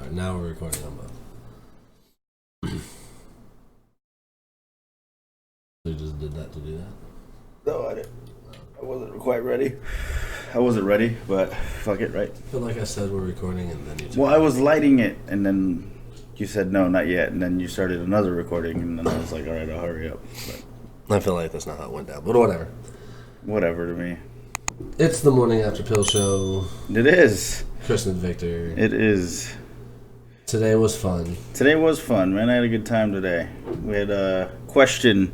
Alright, now we're recording on both. So you just did that to do that? No, I didn't. I wasn't quite ready. I wasn't ready, but fuck it, right? I feel like I said we're recording and then you Well, I was lighting it, and then you said no, not yet, and then you started another recording, and then I was like, all right, I'll hurry up. But I feel like that's not how it went down, but whatever. whatever to me. It's the Morning After Pill Show. It is. Chris and Victor. It is. Today was fun. Today was fun, man. I had a good time today. We had a question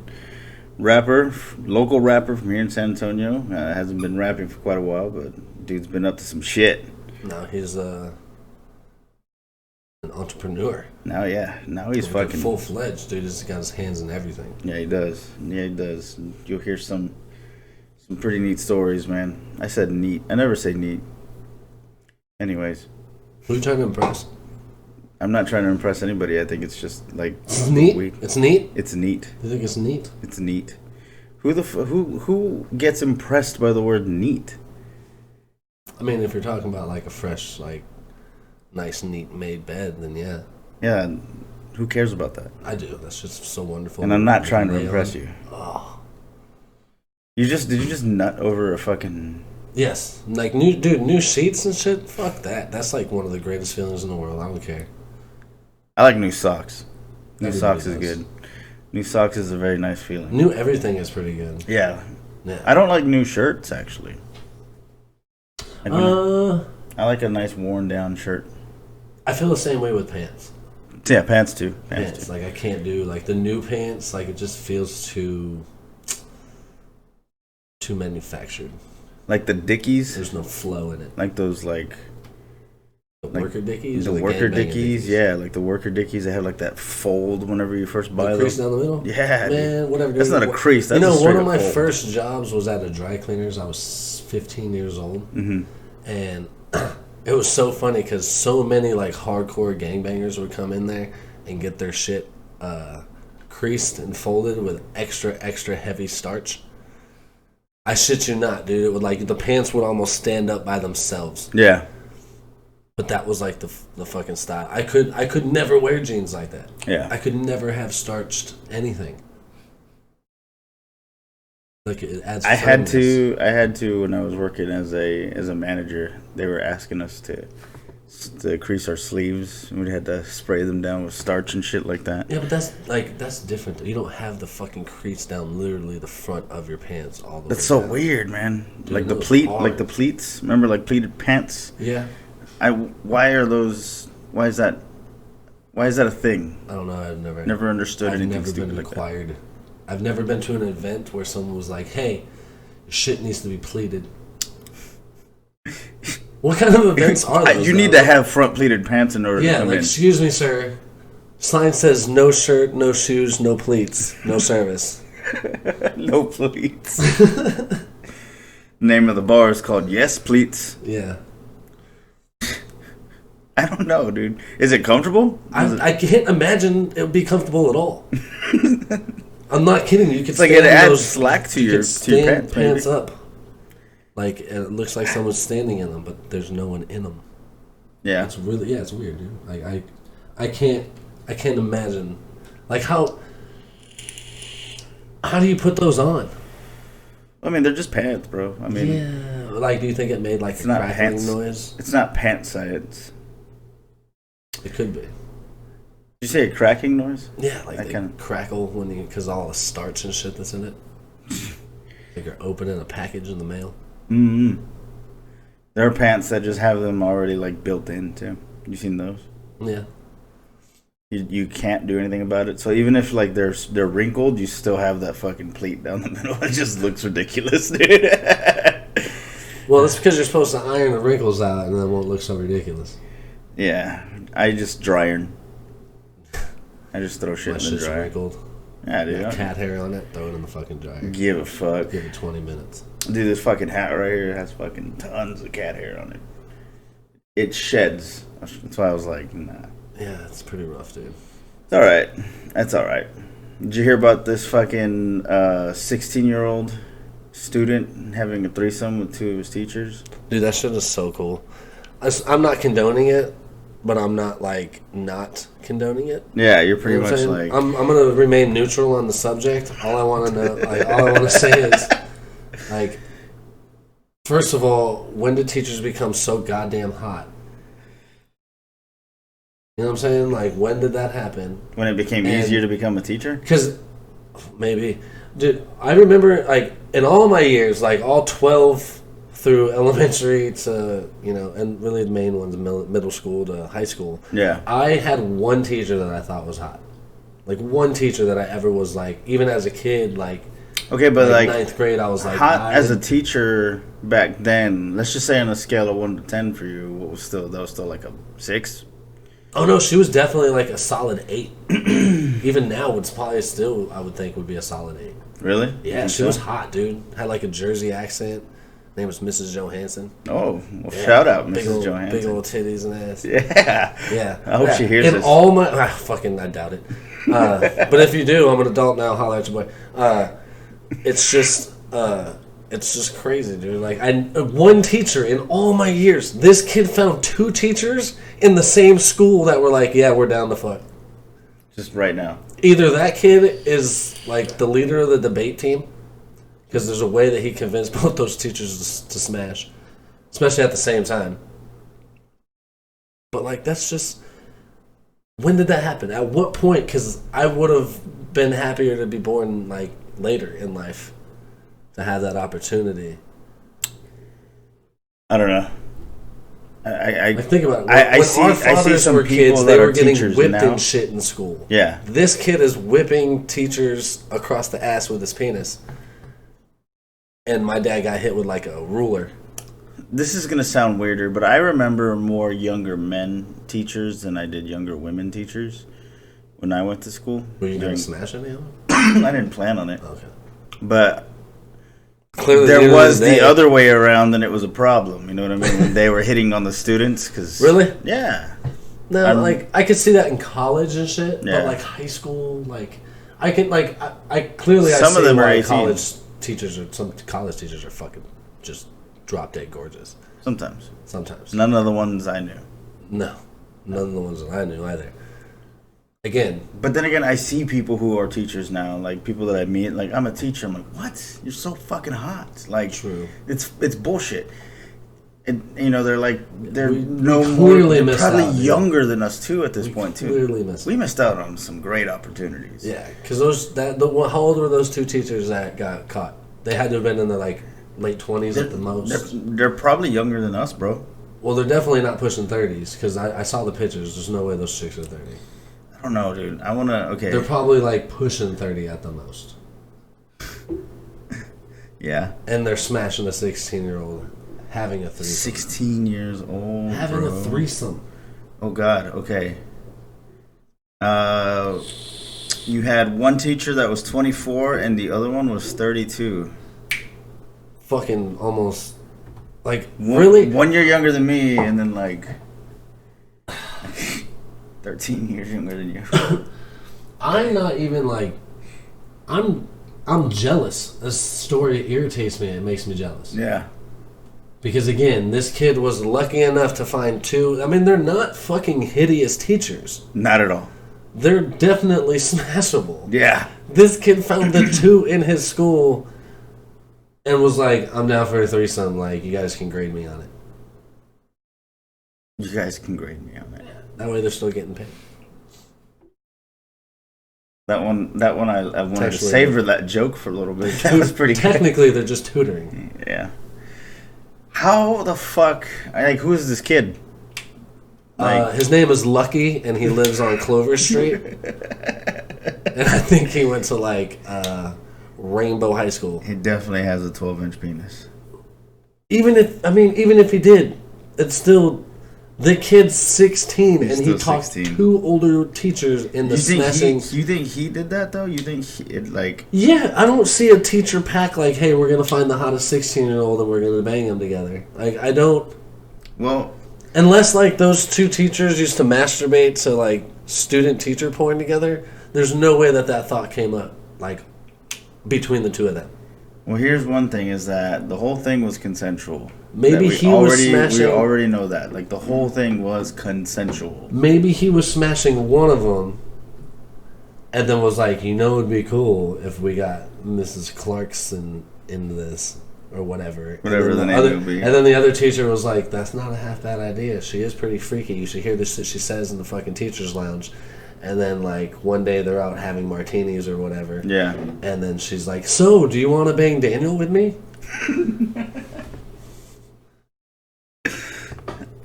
rapper, local rapper from here in San Antonio. Hasn't been rapping for quite a while, but dude's been up to some shit. Now he's an entrepreneur. Now he's like fucking full-fledged, dude. He's got his hands in everything. Yeah, he does. Yeah, he does. You'll hear some pretty neat stories, man. I said neat. I never say neat. Anyways. Who are you trying to impress? I'm not trying to impress anybody. I think it's just like it's neat. It's neat. It's neat. You think it's neat? It's neat. Who gets impressed by the word neat? I mean, if you're talking about like a fresh, like nice, neat made bed, then yeah. Yeah. Who cares about that? I do. That's just so wonderful. And I'm not trying to impress you. Oh. Did you just nut over a fucking... Yes. Like, new sheets and shit? Fuck that. That's like one of the greatest feelings in the world. I don't care. I like new socks. New Everybody socks is does. good. New socks is a very nice feeling. New everything is pretty good. Yeah. Yeah. I don't like new shirts, actually. I like a nice worn down shirt. I feel the same way with pants. Yeah, pants too. Pants. Like, I can't do, like, the new pants, like, it just feels too manufactured. Like the Dickies. There's no flow in it. Like those, like... The worker Dickies? The worker Dickies, yeah. Like the worker Dickies, they have, like, that fold whenever you first buy them. Crease down the middle? Yeah. Man, whatever. That's not a crease. That's a one of my fold. first jobs was at a dry cleaners. I was 15 years old. Mm-hmm. And it was so funny because so many, like, hardcore gangbangers would come in there and get their shit creased and folded with extra heavy starch. I shit you not, dude. It would, like, the pants would almost stand up by themselves. Yeah. But that was like the fucking style. I could never wear jeans like that. Yeah. I could never have starched anything. Like, it adds. I had to when I was working as a manager. They were asking us to crease our sleeves. We'd had to spray them down with starch and shit like that. Yeah, but that's different. You don't have the fucking crease down literally the front of your pants all the way. That's so down. weird, man. Dude, like the it was pleat, hard. like the pleats. Remember, like pleated pants. Yeah. Why are those? Why is that a thing? I don't know. I've Never understood anything never stupid been like required. that. I've never been to an event where someone was like, "Hey, your shit needs to be pleated." What kind of events are those? You need to have front pleated pants in order to come like, in. excuse me, sir. Sign says no shirt, no shoes, no pleats, no service. No pleats. Name of the bar is called Yes Pleats. Yeah. I don't know, dude. Is it comfortable? I can't imagine it would be comfortable at all. I'm not kidding you. It's like it adds slack to your pants. Pants up. Like, it looks like someone's standing in them, but there's no one in them. Yeah. It's really, it's weird, dude. Like, I can't imagine. Like, how do you put those on? I mean, they're just pants, bro. I mean, yeah. Like, do you think it made like a crackling noise? It's not pant science. It could be. Did you say a cracking noise? Yeah, like they crackle because all the starch and shit that's in it. Like you're opening a package in the mail. Mm-hmm. There are pants that just have them already like built in too. You seen those? Yeah. You can't do anything about it. So even if like they're wrinkled, you still have that fucking pleat down the middle. It just looks ridiculous, dude. Well, that's because you're supposed to iron the wrinkles out, and then it won't look so ridiculous. Yeah, I just dry iron. I just throw shit in the dryer. Wrinkled. Yeah, dude. Cat hair on it, throw it in the fucking dryer. Give a fuck. Give it 20 minutes. Dude, this fucking hat right here has fucking tons of cat hair on it. It sheds. That's why I was like, nah. Yeah, it's pretty rough, dude. It's alright. That's alright. Did you hear about this fucking 16-year-old student having a threesome with two of his teachers? Dude, that shit is so cool. I'm not condoning it, but I'm not like not condoning it. Yeah, you're pretty You know much what like. I'm gonna remain neutral on the subject. All I want to know, like, all I want to say is, like, first of all, when did teachers become so goddamn hot? You know what I'm saying? Like, when did that happen? When it became easier to become a teacher? Because maybe, dude, I remember like in all my years, like all 12 through elementary to and really the main ones, middle school to high school. Yeah. I had one teacher that I thought was hot. Like one teacher that I ever was like, even as a kid, like. Okay, but like ninth grade, I was like hot as a teacher back then. Let's just say on a scale of 1 to 10 for you, that was still like a 6. Oh no, she was definitely like a solid 8. Even now, it's probably still I would think would be a solid 8. Really? Yeah, she was hot, dude. Had like a Jersey accent. Name was Mrs. Johansson. Oh, well, shout out, big Mrs. old, Johansson. Big old titties and ass. Yeah. Yeah. I hope she hears in this. all my, I doubt it. But if you do, I'm an adult now. Holler at your boy. It's just crazy, dude. Like one teacher in all my years. This kid found 2 teachers in the same school that were like, yeah, we're down to fuck. Just right now. Either that kid is like the leader of the debate team, because there's a way that he convinced both those teachers to smash, especially at the same time. But like, that's just, when did that happen? At what point? Because I would have been happier to be born like later in life to have that opportunity. I don't know. I think about it. I When see. our I see fathers some were people kids, that they are were getting teachers whipped now. and shit in school. Yeah. This kid is whipping teachers across the ass with his penis. And my dad got hit with like a ruler. This is gonna sound weirder, but I remember more younger men teachers than I did younger women teachers when I went to school. Were you going to smash any of them? I didn't plan on it. Okay. But Clearly, there was the other way around, and it was a problem. You know what I mean? When they were hitting on the students, because Really? Yeah. No, like I could see that in college and shit, Yeah. but like high school, like I can like I clearly Some I of see them are why 18. some college teachers are fucking just drop dead gorgeous. Sometimes. Sometimes. None of the ones I knew. No, none of the ones that I knew either. Again, But then again, I see people who are teachers now, like people that I meet. Like, I'm a teacher. I'm like, what? You're so fucking hot. Like, True. It's bullshit. And they're like they're We no clearly more. They're missed probably out, dude. younger than us too at this point too. clearly missed We missed out on some great opportunities. yeah, because how old were those 2 teachers that got caught? They had to have been in their like late 20s at the most. They're probably younger than us, bro. Well, they're definitely not pushing 30s because I saw the pictures. There's no way those chicks are 30. I don't know, dude. I wanna. Okay. They're probably like pushing 30 at the most. Yeah. And they're smashing a 16-year-old having a threesome. 16 years old. Having bro. a threesome. Oh God. Okay. You had one teacher that was 24 and the other one was 32. Fucking almost. Like, really? 1 year younger than me, and then like 13 years younger than you. I'm not even like. I'm jealous. This story irritates me. It makes me jealous. Yeah. Because again, this kid was lucky enough to find 2. I mean, they're not fucking hideous teachers. Not at all. They're definitely smashable. Yeah. This kid found the 2 in his school and was like, I'm down for a threesome. Like, you guys can grade me on it. You guys can grade me on that. That way they're still getting paid. That one I wanted to Actually, savor that joke for a little bit. That was pretty good. Technically, they're just tutoring. Yeah. How the fuck? Like, who is this kid? Like, His name is Lucky, and he lives on Clover Street. And I think he went to, like, Rainbow High School. he definitely has a 12-inch penis. Even if he did, it's still... The kid's 16, He's and he still talked 16. 2 older teachers into smashing... You think he did that, though? You think like... Yeah, I don't see a teacher pack like, hey, we're going to find the hottest 16-year-old and we're going to bang them together. Like, I don't... Well... Unless, like, those 2 teachers used to masturbate to, like, student-teacher porn together, there's no way that thought came up, like, between the 2 of them. Well, here's one thing, is that the whole thing was consensual. Maybe he was smashing. We already know that. Like, the whole thing was consensual. Maybe he was smashing one of them, and then was like, it would be cool if we got Mrs. Clarkson into this or whatever. Whatever the name would be. And then the other teacher was like, that's not a half bad idea. She is pretty freaky. You should hear the shit she says in the fucking teacher's lounge. And then, like, one day they're out having martinis or whatever. Yeah. And then she's like, so, do you want to bang Daniel with me?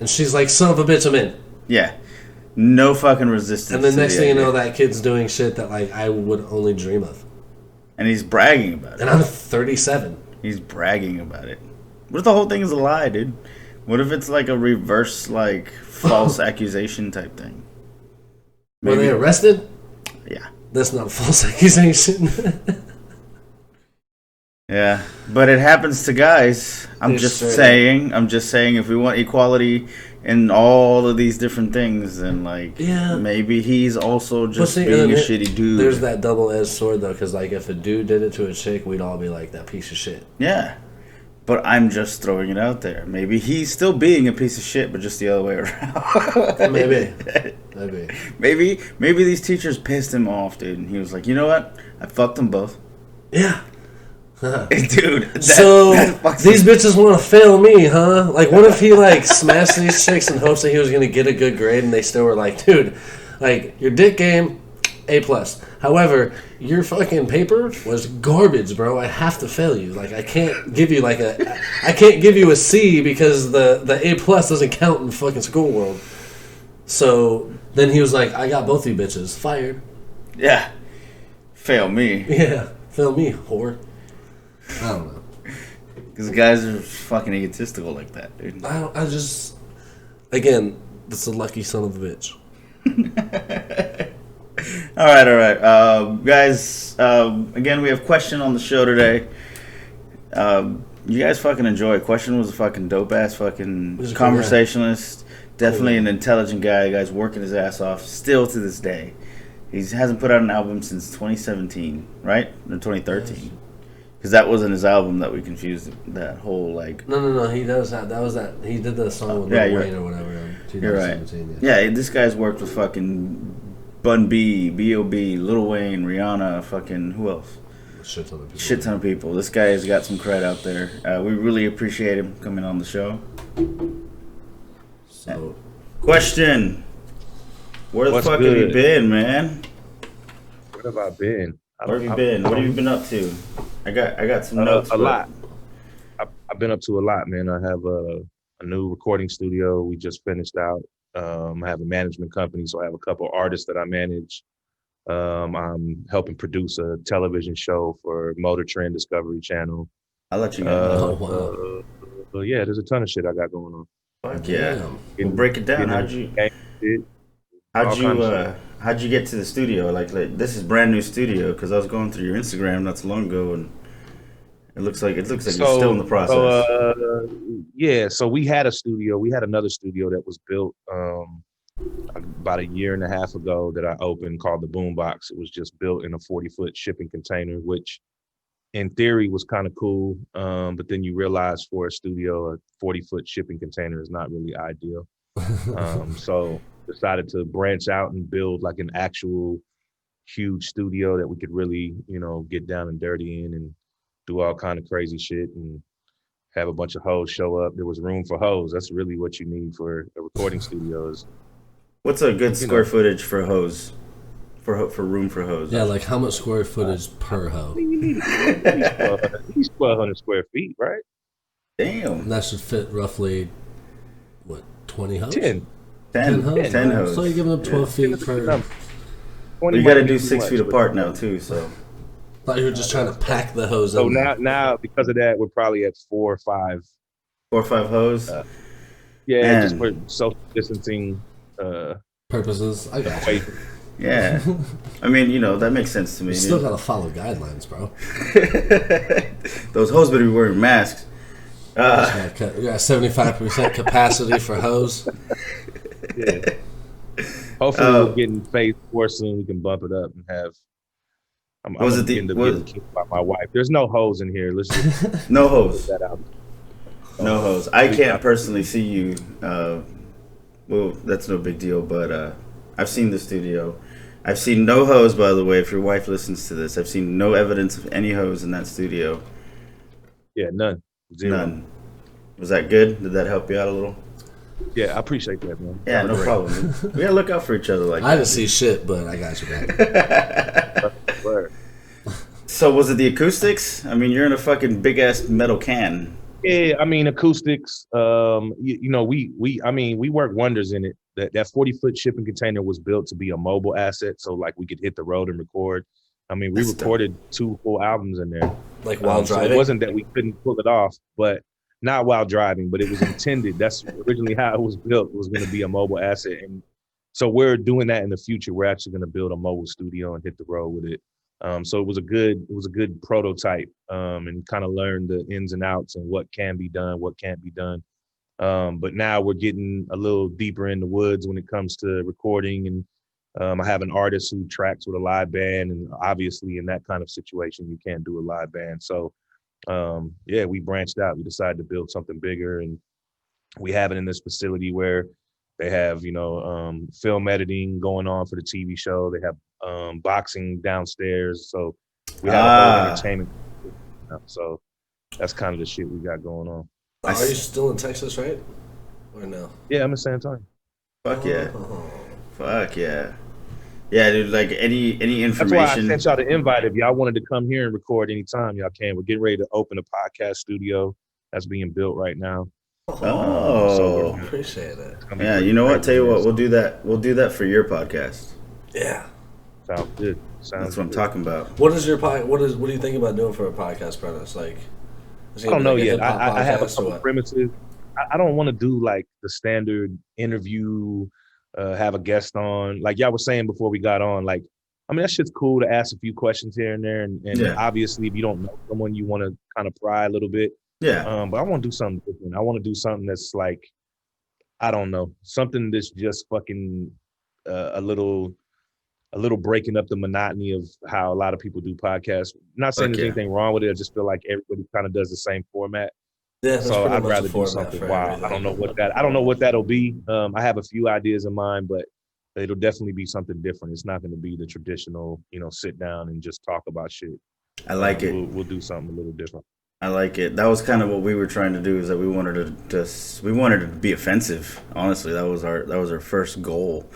And she's like, son of a bitch, I'm in. Yeah. No fucking resistance. And the next thing you know, that kid's doing shit that, like, I would only dream of. And he's bragging about it. And I'm 37. He's bragging about it. What if the whole thing is a lie, dude? What if it's like a reverse, like, false accusation type thing? Maybe. Were they arrested? Yeah. That's not a false accusation. Yeah, but it happens to guys. I'm just saying if we want equality in all of these different things, then, like, maybe he's also just being a shitty dude. There's that double-edged sword, though, because, like, if a dude did it to a chick, we'd all be like, that piece of shit. Yeah, but I'm just throwing it out there. Maybe he's still being a piece of shit, but just the other way around. Maybe these teachers pissed him off, dude, and he was like, you know what? I fucked them both. Yeah. Dude, these bitches want to fail me, huh? Like, what if he, like, smashed these chicks in hopes that he was going to get a good grade, and they still were like, dude, like, your dick game, A+. However, your fucking paper was garbage, bro. I have to fail you. Like, I can't give you, like, a C because the A+ doesn't count in the fucking school world. So then he was like, I got both you bitches. Fired. Yeah. Fail me. Yeah. Fail me, whore. I don't know. Because guys are fucking egotistical like that, dude. I just... Again, that's a lucky son of a bitch. All right. Guys, again, we have Question on the show today. You guys fucking enjoy it. Question was a fucking dope-ass fucking conversationalist. Definitely an intelligent guy. The guy's working his ass off still to this day. He hasn't put out an album since 2017, right? Or 2013. Because that wasn't his album that we confused that whole, like... No. He does have... That was that... He did the song with Lil Wayne or whatever in 2017. You're right. Yeah, this guy's worked with fucking Bun B, B.O.B., Lil Wayne, Rihanna, fucking... Who else? Shit ton of people. This guy has got some cred out there. We really appreciate him coming on the show. So... Question. Where the fuck have you been, man? Where have I been? Where have you been? What have you been up to? I got some notes. A lot. I've been up to a lot, man. I have a new recording studio we just finished out. I have a management company, so I have a couple artists that I manage. I'm helping produce a television show for Motor Trend Discovery Channel. I'll let you know. But yeah, there's a ton of shit I got going on. Fuck yeah. Well, break it down. How'd you get to the studio? Like this is brand new studio because I was going through your Instagram not so long ago and it looks like you're still in the process. So we had a studio. We had another studio that was built about a year and a half ago that I opened called the Boombox. It was just built in a 40-foot shipping container, which in theory was kind of cool. But then you realize for a studio, a 40-foot shipping container is not really ideal. So decided to branch out and build like an actual huge studio that we could really, get down and dirty in and do all kind of crazy shit and have a bunch of hoes show up. There was room for hoes. That's really what you need for a recording studio. What's a good square footage for hoes? For room for hoes? Yeah, like how much square footage per hoe? You need at least 1,200 square feet, right? Damn. And that should fit roughly, 20 hoes? 10 hoes. 10 hoes. So you're giving them 12 feet per... You got to do 6 feet apart now, too, so... I thought you were just trying to pack the hose in. So now, because of that, we're probably at 4 or 5. 4 or 5 hose? Just for social distancing purposes. I got you. Yeah. I mean, that makes sense to me. You still got to follow guidelines, bro. Those hoes better be wearing masks. We got 75% capacity for hose. Yeah. Hopefully we'll get in phase 4 soon. We can bump it up and have... I'm getting kicked by my wife. There's no hose in here. Let's just no hose. That out. No hose. I can't personally see you. Well, that's no big deal, but I've seen the studio. I've seen no hose, by the way, if your wife listens to this. I've seen no evidence of any hose in that studio. Yeah, none. Zero. None. Was that good? Did that help you out a little? Yeah, I appreciate that, man. Yeah, no problem. We gotta look out for each other like that. I didn't see shit, but I got you back. So was it the acoustics? I mean, you're in a fucking big ass metal can. Yeah, I mean acoustics. We work wonders in it. That 40-foot shipping container was built to be a mobile asset, so like we could hit the road and record. I mean, we recorded 2 full albums in there. Like while driving? So it wasn't that we couldn't pull it off, but not while driving, but it was intended. That's originally how it was built. It was going to be a mobile asset. And so we're doing that in the future. We're actually going to build a mobile studio and hit the road with it. So it was a good prototype, and kind of learn the ins and outs and what can be done, what can't be done. But now we're getting a little deeper in the woods when it comes to recording. And I have an artist who tracks with a live band, and obviously in that kind of situation, you can't do a live band. So we branched out. We decided to build something bigger, and we have it in this facility where they have, film editing going on for the TV show. They have boxing downstairs. So we have a whole entertainment. So that's kind of the shit we got going on. Are you still in Texas, right? Or no? Yeah, I'm in San Antonio. Fuck yeah. Fuck yeah. Yeah, dude, like any information. That's why I sent y'all the invite. If y'all wanted to come here and record anytime, y'all can. We're getting ready to open a podcast studio that's being built right now. So appreciate it. Yeah, you know what? Tell you what, we'll do that. We'll do that for your podcast. Yeah. Sounds good. That's what I'm talking about. What is your what do you think about doing for a podcast premise? Like, I don't know yet. I have a couple premises. I don't want to do like the standard interview, have a guest on. Like y'all were saying before we got on, like, I mean, that shit's cool to ask a few questions here and there. And obviously, if you don't know someone, you want to kind of pry a little bit. Yeah. But I want to do something different. I want to do something that's like, I don't know, something that's just fucking a little breaking up the monotony of how a lot of people do podcasts. Not saying there's anything wrong with it. I just feel like everybody kind of does the same format. Yeah, so I'd rather do something wild. I don't know what that'll be. I have a few ideas in mind, but it'll definitely be something different. It's not going to be the traditional, sit down and just talk about shit. I like it. We'll do something a little different. I like it. That was kind of what we were trying to do. Is that we wanted to be offensive. Honestly, that was our first goal.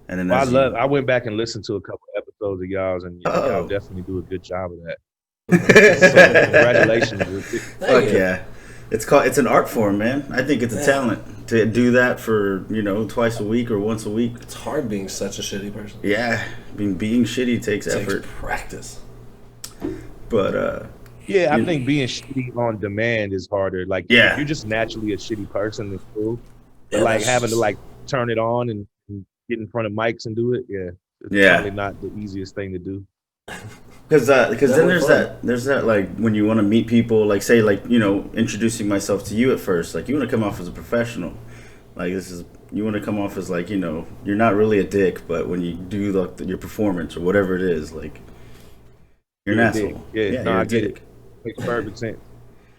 And then I went back and listened to a couple episodes of y'all's, and y'all definitely do a good job of that. So, congratulations! Fuck yeah! It's an art form, man. I think it's a talent to do that for twice a week or once a week. It's hard being such a shitty person. Yeah, being shitty takes effort, practice. But I think being shitty on demand is harder. Like, if you're just naturally a shitty person, it's cool. But like having to like turn it on and get in front of mics and do it, it's probably not the easiest thing to do. Because then there's that like when you want to meet people, like say like introducing myself to you at first, like you want to come off as a professional, like you want to come off as like you're not really a dick, but when you do like your performance or whatever it is, like you're an asshole. I get it. Makes perfect sense.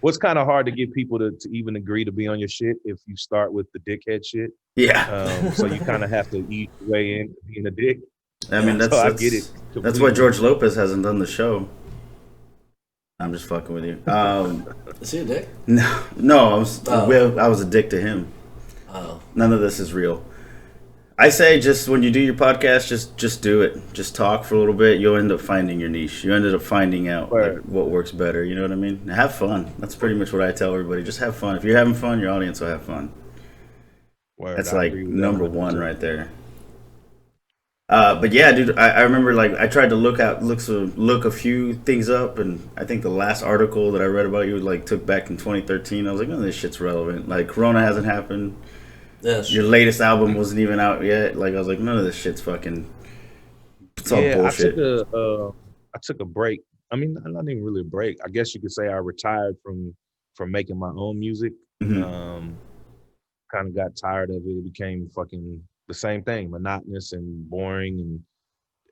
What's kind of hard to get people to even agree to be on your shit if you start with the dickhead shit. Yeah. So you kind of have to eat your way in being a dick. I mean, I get it. That's why George Lopez hasn't done the show. I'm just fucking with you. Is he a dick? No. I was a dick to him. Oh. None of this is real. I say just when you do your podcast, just do it. Just talk for a little bit. You'll end up finding your niche. You ended up finding out like, what works better. You know what I mean? Have fun. That's pretty much what I tell everybody. Just have fun. If you're having fun, your audience will have fun. That's like number one right there. But yeah, dude, I remember like I tried to look a few things up, and I think the last article that I read about you like took back in 2013. I was like, none of this shit's relevant. Like Corona hasn't happened. Your latest album wasn't even out yet. Like I was like, none of this shit's fucking. It's all bullshit. I took a break. I mean, not even really a break. I guess you could say I retired from making my own music. Mm-hmm. Kind of got tired of it. It became fucking the same thing, monotonous and boring,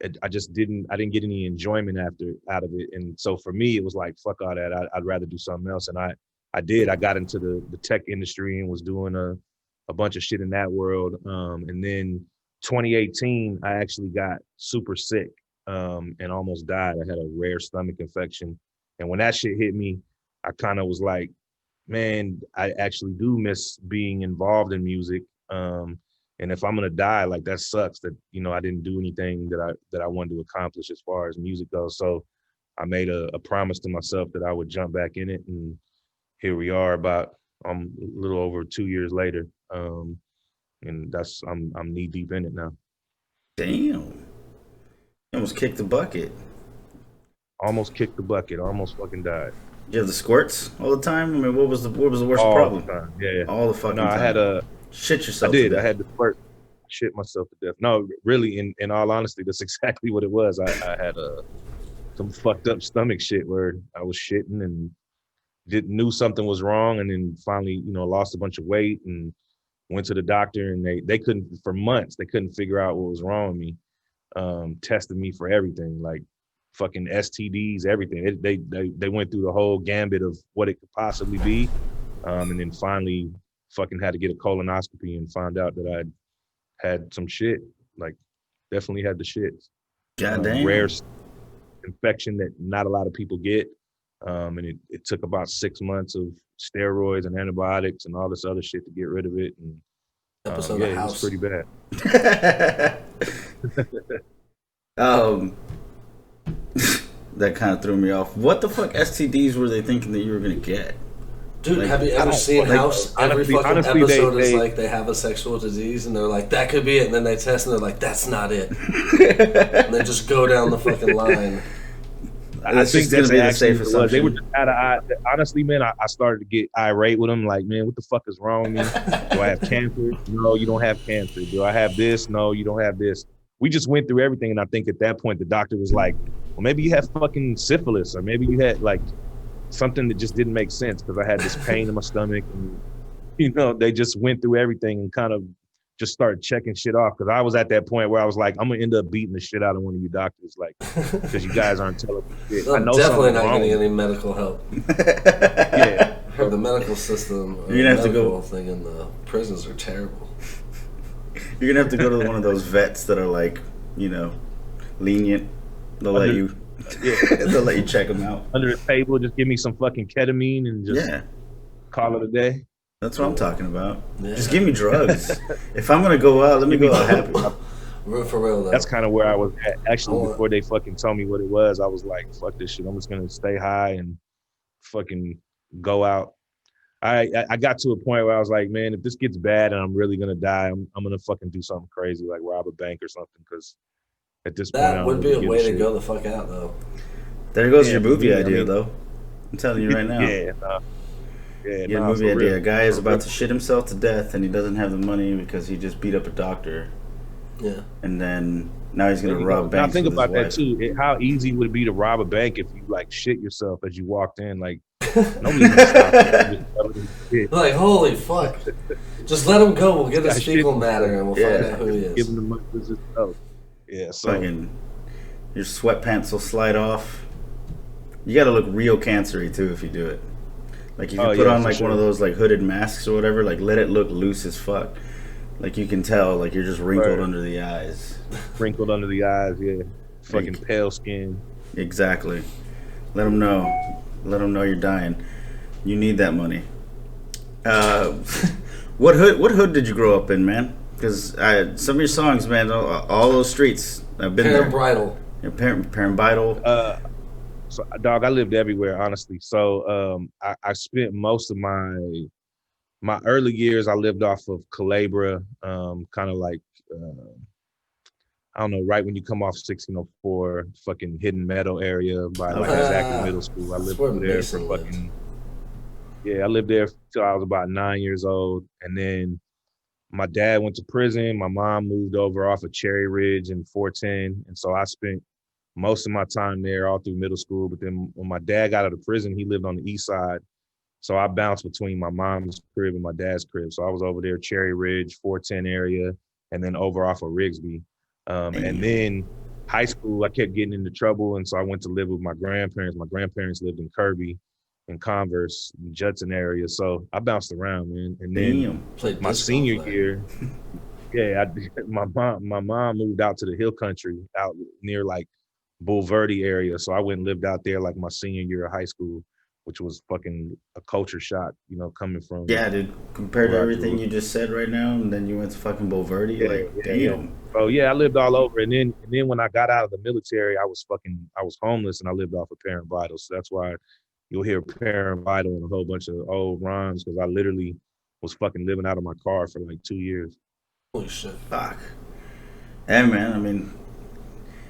and I didn't get any enjoyment out of it. And so for me, it was like, fuck all that. I'd rather do something else. And I I did. I got into the tech industry and was doing a bunch of shit in that world. And then 2018, I actually got super sick and almost died. I had a rare stomach infection. And when that shit hit me, I kind of was like, man, I actually do miss being involved in music. And if I'm gonna die, like that sucks that, you know, I didn't do anything that I wanted to accomplish as far as music goes. So I made a promise to myself that I would jump back in it, and here we are about a little over 2 years later. And that's I'm knee deep in it now. Damn. You almost kicked the bucket. Almost kicked the bucket, almost fucking died. You have the squirts all the time? I mean, what was the worst All problem? the time. Yeah. All the fucking No, time. I had a shit yourself. I did. I had the squirt. Shit myself to death. No, really, in all honesty, that's exactly what it was. I had some fucked up stomach shit where I was shitting and knew something was wrong, and then finally, you know, lost a bunch of weight and went to the doctor, and they couldn't, for months, they couldn't figure out what was wrong with me. Tested me for everything, like fucking STDs, everything. They went through the whole gambit of what it could possibly be, and then finally fucking had to get a colonoscopy and found out that I had some shit, like definitely had the shit. Goddamn. Rare infection that not a lot of people get. And it took about 6 months of steroids and antibiotics and all this other shit to get rid of it. And yeah, it was pretty bad. That kind of threw me off. What the fuck STDs were they thinking that you were gonna get? Dude, like, have you ever seen House? Every fucking episode is like they have a sexual disease and they're like, that could be it. And then they test and they're like, that's not it. And they just go down the fucking line. I think that's the safest assumption. They were just out of eye. Honestly, man, I started to get irate with them. Like, man, what the fuck is wrong with me? Do I have cancer? No, you don't have cancer. Do I have this? No, you don't have this. We just went through everything. And I think at that point, the doctor was like, well, maybe you have fucking syphilis, or maybe you had like something that just didn't make sense because I had this pain in my stomach. And, you know, they just went through everything and kind of just started checking shit off, because I was at that point where I was like, I'm gonna end up beating the shit out of one of you doctors, like, because you guys aren't telling me shit. I'm definitely not getting any medical help. Yeah, the medical system, you're gonna have to go. Thing in the prisons are terrible. You're gonna have to go to one of those vets that are like, you know, lenient. They'll let you. Yeah, they'll let you check them out under the table. Just give me some fucking ketamine and just call it a day. That's what I'm talking about. Yeah. Just give me drugs. If I'm gonna go out, let me go out happy. For real, though. That's kind of where I was at. Actually, before they fucking told me what it was, I was like, fuck this shit. I'm just gonna stay high and fucking go out. I got to a point where I was like, man, if this gets bad and I'm really gonna die, I'm gonna fucking do something crazy, like rob a bank or something, because at this point, that would be a way to go the fuck out, though. There goes your movie idea, though. I'm telling you right now. Your movie idea. Real. A guy is about to shit himself to death, and he doesn't have the money because he just beat up a doctor. Yeah. And then now he's gonna rob banks. Now think about that too. How easy would it be to rob a bank if you like shit yourself as you walked in? Like nobody's gonna stop you. Like, holy fuck! Just let him go. We'll get his fecal matter, and we'll find out who he is. Give him the money. Yeah. So fucking, your sweatpants will slide off. You got to look real cancery too if you do it. Like if you put on like one of those like hooded masks or whatever, like let it look loose as fuck. Like you can tell, like you're just wrinkled under the eyes. Wrinkled under the eyes, yeah. Fucking pale skin. Exactly. Let them know. Let them know you're dying. You need that money. What hood did you grow up in, man? Because some of your songs, man, all those streets, I've been there. Bridal. Parent Bridal. So, dog, I lived everywhere, honestly. So I spent most of my early years, I lived off of Calabria, kind of like, I don't know, right when you come off 1604, fucking Hidden Meadow area by like Zachary Middle School. I lived there for fucking, I lived there till I was about 9 years old. And then my dad went to prison. My mom moved over off of Cherry Ridge in 410. And so I spent most of my time there all through middle school. But then when my dad got out of prison, he lived on the east side. So I bounced between my mom's crib and my dad's crib. So I was over there, Cherry Ridge, 410 area, and then over off of Rigsby. And then high school, I kept getting into trouble. And so I went to live with my grandparents. My grandparents lived in Kirby. in Converse, Judson area. So I bounced around, man. And then Played my disc senior golf there. year, yeah, my mom moved out to the hill country out near like Bulverde area. So I went and lived out there like my senior year of high school, which was fucking a culture shock, you know, coming from Yeah, dude. Compared to where I everything grew up. you just said right now, and then you went to fucking Bulverde, Yeah, like, yeah. damn. Oh yeah, I lived all over, and then when I got out of the military, I was homeless, and I lived off of Parent Vital. So that's why you'll hear Parent Vital and a whole bunch of old rhymes, because I literally was fucking living out of my car for like 2 years. Holy shit. Fuck. Yeah, man. I mean,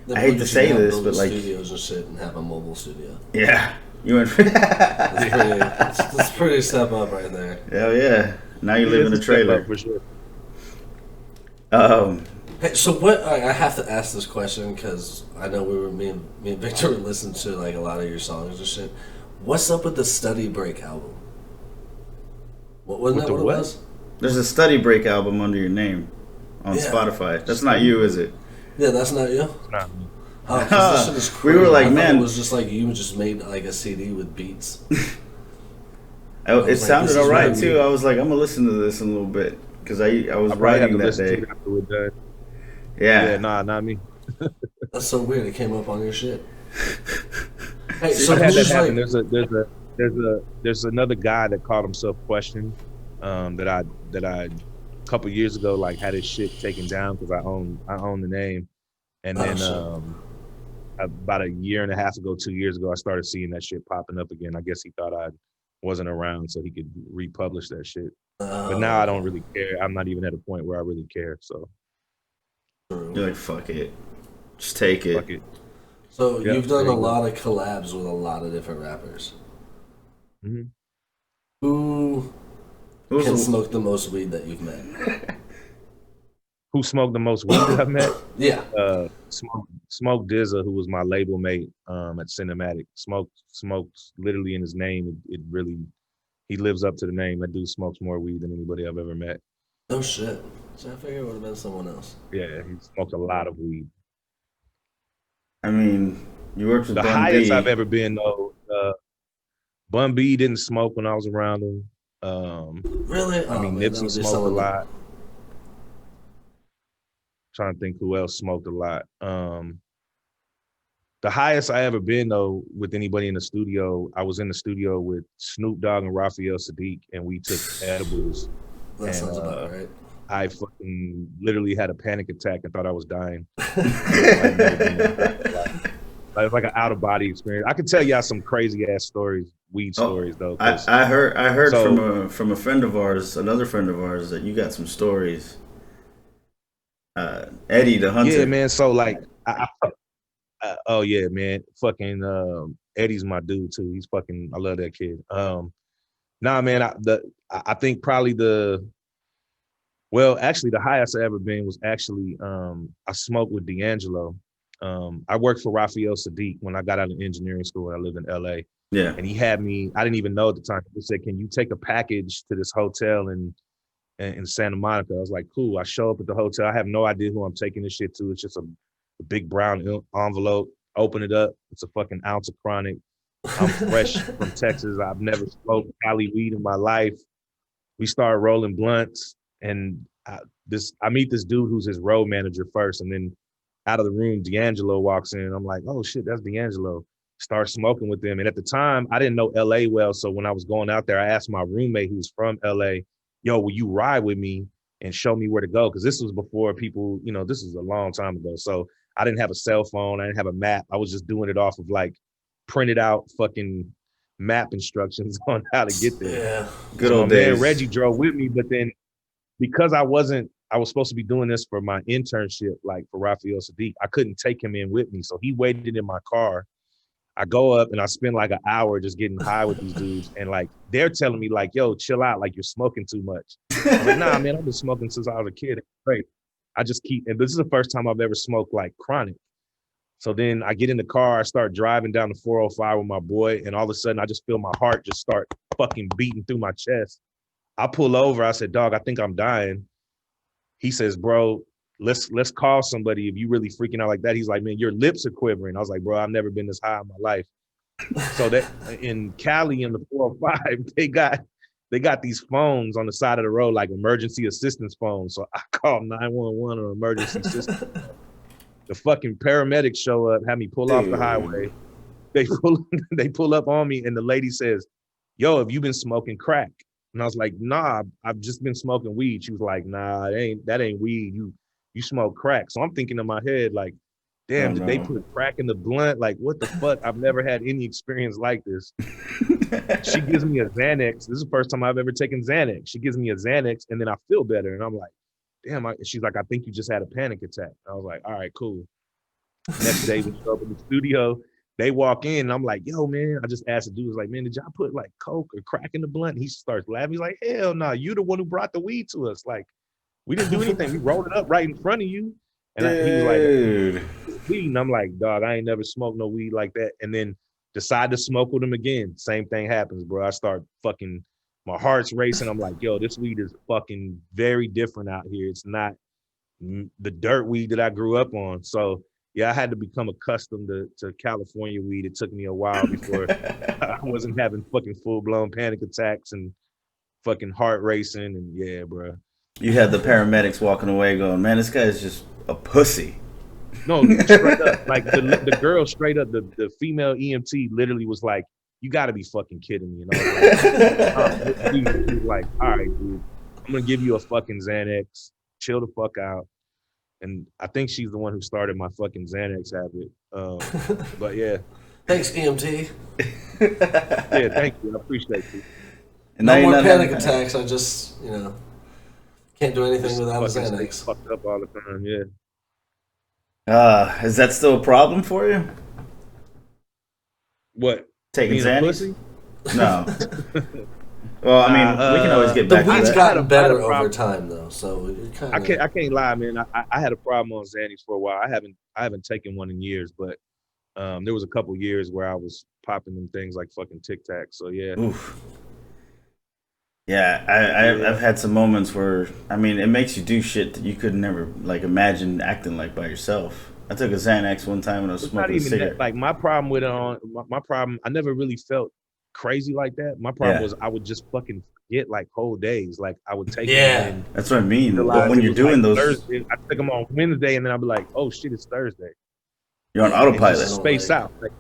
Then I hate look to at say you now, this, building but like, studios and shit, and have a mobile studio. yeah, you went. That's pretty step up right there. Hell yeah! Now you It live is in a step up trailer. for sure. Hey, so what? I have to ask this question because I know me and Victor were listening to like a lot of your songs and shit. What's up with the Study Break album? Wasn't With that the what it what? was? There's a Study Break album under your name on Yeah. Spotify. That's not you, is it? Yeah, that's not you. It's not me. Oh, 'cause this shit is We were crazy. like, I thought man. it was just like you just made like a CD with beats. It like, sounded this is alright really too. weird. I was like, I'm gonna listen to this in a little bit because I was I probably have writing to that listen day. to it after we're done. Yeah. Yeah, nah, not me. That's so weird. It came up on your shit. Hey, See, so I had that who's happen. like? There's another guy that called himself Question, that I a couple years ago like had his shit taken down because I own the name, and Oh, then shit. about a year and a half ago, 2 years ago, I started seeing that shit popping up again. I guess he thought I wasn't around, so he could republish that shit. But now I don't Okay. really care. I'm not even at a point where I really care. So You're like, fuck it, just take it. fuck it. So Yeah, you've done there a you go. lot of collabs with a lot of different rappers. hmm Who Who's can the, smoke the most weed that you've met? Who smoked the most weed that I met? Yeah. Smoke Dizza, who was my label mate at Cinematic. Smoked literally in his name. It really, he lives up to the name. That dude smokes more weed than anybody I've ever met. Oh shit. So I figured it would have been someone else. Yeah, he smoked a lot of weed. I mean, you worked with The Bun highest I've B. ever been though, Bun B didn't smoke when I was around him. Really? I Oh mean, man, that Nipsey would be smoked a someone. lot. Trying to think who else smoked a lot. The highest I ever been though with anybody in the studio, I was in the studio with Snoop Dogg and Raphael Sadiq, and we took edibles. That And sounds about right. I fucking literally had a panic attack and thought I was dying. I've never been that high. Like, it's like an out of body experience. I could tell y'all some crazy ass stories, weed Oh, stories though. I heard So from a friend of ours, another friend of ours, that you got some stories. Eddie the Hunter. yeah, man. So like, oh yeah, man. Fucking Eddie's my dude too. He's fucking. I love that kid. Nah, man. I think probably actually the highest I ever been was actually I smoked with D'Angelo. I worked for Raphael Sadiq when I got out of engineering school. I lived in LA, Yeah. and he had me. I didn't even know at the time. He said, "Can you take a package to this hotel in Santa Monica?" I was like, "Cool." I show up at the hotel. I have no idea who I'm taking this shit to. It's just a big brown envelope. Open it up. It's a fucking ounce of chronic. I'm fresh from Texas. I've never smoked Cali weed in my life. We start rolling blunts, and I meet this dude who's his road manager first, and then out of the room, D'Angelo walks in. I'm like, oh shit, that's D'Angelo. Start smoking with them, and at the time, I didn't know LA well, so when I was going out there, I asked my roommate who's from LA, "Yo, will you ride with me and show me where to go?" Because this was before people, this was a long time ago, so I didn't have a cell phone, I didn't have a map. I was just doing it off of like printed out fucking map instructions on how to get there. Yeah. Good So old my man days. Reggie drove with me, but then because I was supposed to be doing this for my internship, like for Raphael Sadiq, I couldn't take him in with me. So he waited in my car. I go up and I spend like an hour just getting high with these dudes. And like, they're telling me like, yo, chill out. Like you're smoking too much. I'm like, nah, man, I've been smoking since I was a kid. It's great. I just keep, and this is the first time I've ever smoked like chronic. So then I get in the car, I start driving down the 405 with my boy. And all of a sudden I just feel my heart just start fucking beating through my chest. I pull over. I said, dog, I think I'm dying. He says, bro, let's call somebody if you really freaking out like that. He's like, man, your lips are quivering. I was like, bro, I've never been this high in my life. So that in Cali in the 405, they got these phones on the side of the road, like emergency assistance phones. So I called 911 or emergency assistance. The fucking paramedics show up, have me pull off the highway. They pull up on me, and the lady says, "Yo, have you been smoking crack?" And I was like, "Nah, I've just been smoking weed." She was like, "Nah, that ain't weed. You smoke crack." So I'm thinking in my head, like, Oh, damn, did they no. put crack in the blunt? Like, what the fuck? I've never had any experience like this. She gives me a Xanax. This is the first time I've ever taken Xanax. She gives me a Xanax, and then I feel better. And I'm like, damn. She's like, I think you just had a panic attack. I was like, all right, cool. Next day, we show up in the studio. They walk in, and I'm like, yo, man. I just asked the dude, like, man, did y'all put like coke or crack in the blunt? And he starts laughing. He's like, hell no, you the one who brought the weed to us. Like, we didn't do anything. We rolled it up right in front of you. And he was like, weed. And I'm like, dog, I ain't never smoked no weed like that. And then decide to smoke with him again. Same thing happens, bro. I start fucking, my heart's racing. I'm like, yo, this weed is fucking very different out here. It's not the dirt weed that I grew up on. So yeah, I had to become accustomed to California weed. It took me a while before I wasn't having fucking full blown panic attacks and fucking heart racing. And yeah, bro. You had the paramedics walking away going, man, this guy is just a pussy. No, straight up. Like the girl straight up, the female EMT literally was like, you got to be fucking kidding me. And I was like, she was like, all right, dude, I'm going to give you a fucking Xanax. Chill the fuck out. And I think she's the one who started my fucking Xanax habit. But yeah. Thanks, EMT. Yeah, thank you. I appreciate you. And no more panic attacks. I just, can't do anything without Xanax. Fucked up all the time, yeah. Is that still a problem for you? What? Taking Xanax? No. Well, I mean, we can always get back to that. The weed's gotten better over time, though. So it kind of. I can't lie, man. I had a problem on Xanax for a while. I haven't taken one in years, but there was a couple years where I was popping them things like fucking Tic Tac. So yeah. Oof. Yeah, I've had some moments where, I mean, it makes you do shit that you could never like imagine acting like by yourself. I took a Xanax one time when I was smoking a cigarette. That, like my problem with it my problem, I never really felt crazy like that. My problem was I would just fucking forget like whole days. Like I would take them. And that's what I mean. But when you're doing those, Thursday, I take them on Wednesday, and then I'll be like, oh shit, it's Thursday. You're on autopilot. Just space out, like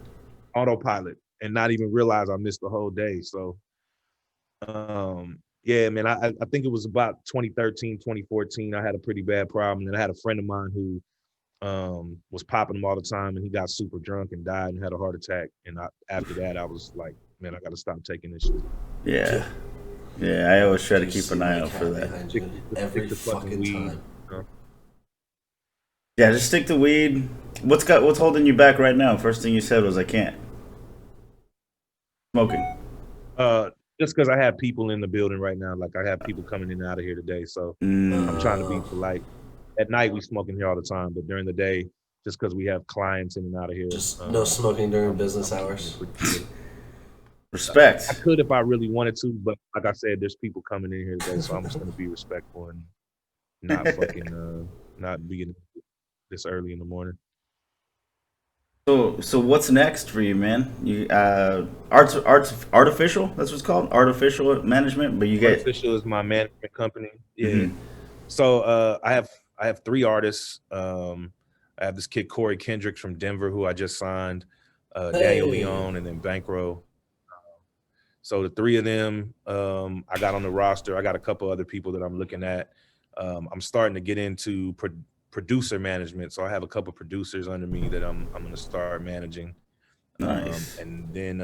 autopilot, and not even realize I missed the whole day. So. Yeah, man, I think it was about 2013, 2014. I had a pretty bad problem. And I had a friend of mine who was popping them all the time, and he got super drunk and died and had a heart attack. And after that, I was like, man, I got to stop taking this shit. Yeah. Yeah, I always try to keep an eye out for that. Every fucking time. Yeah, just stick to weed. What's holding you back right now? First thing you said was I can't. Smoking. Just because I have people in the building right now, like I have people coming in and out of here today, so I'm trying to be polite. At night we smoking here all the time, but during the day, just because we have clients in and out of here, just no smoking during business hours. Respect. I could if I really wanted to, but like I said, there's people coming in here today, so I'm just gonna be respectful and not fucking not being this early in the morning. So what's next for you, man? You artificial? That's what it's called, artificial management. But you get artificial is my management company. Yeah. Mm-hmm. So I have 3 artists. I have this kid Corey Kendricks from Denver who I just signed, Daniel Leone, and then Bankroll. So the 3 of them I got on the roster. I got a couple other people that I'm looking at. I'm starting to get into producer management, so I have a couple producers under me that I'm going to start managing. Nice. And then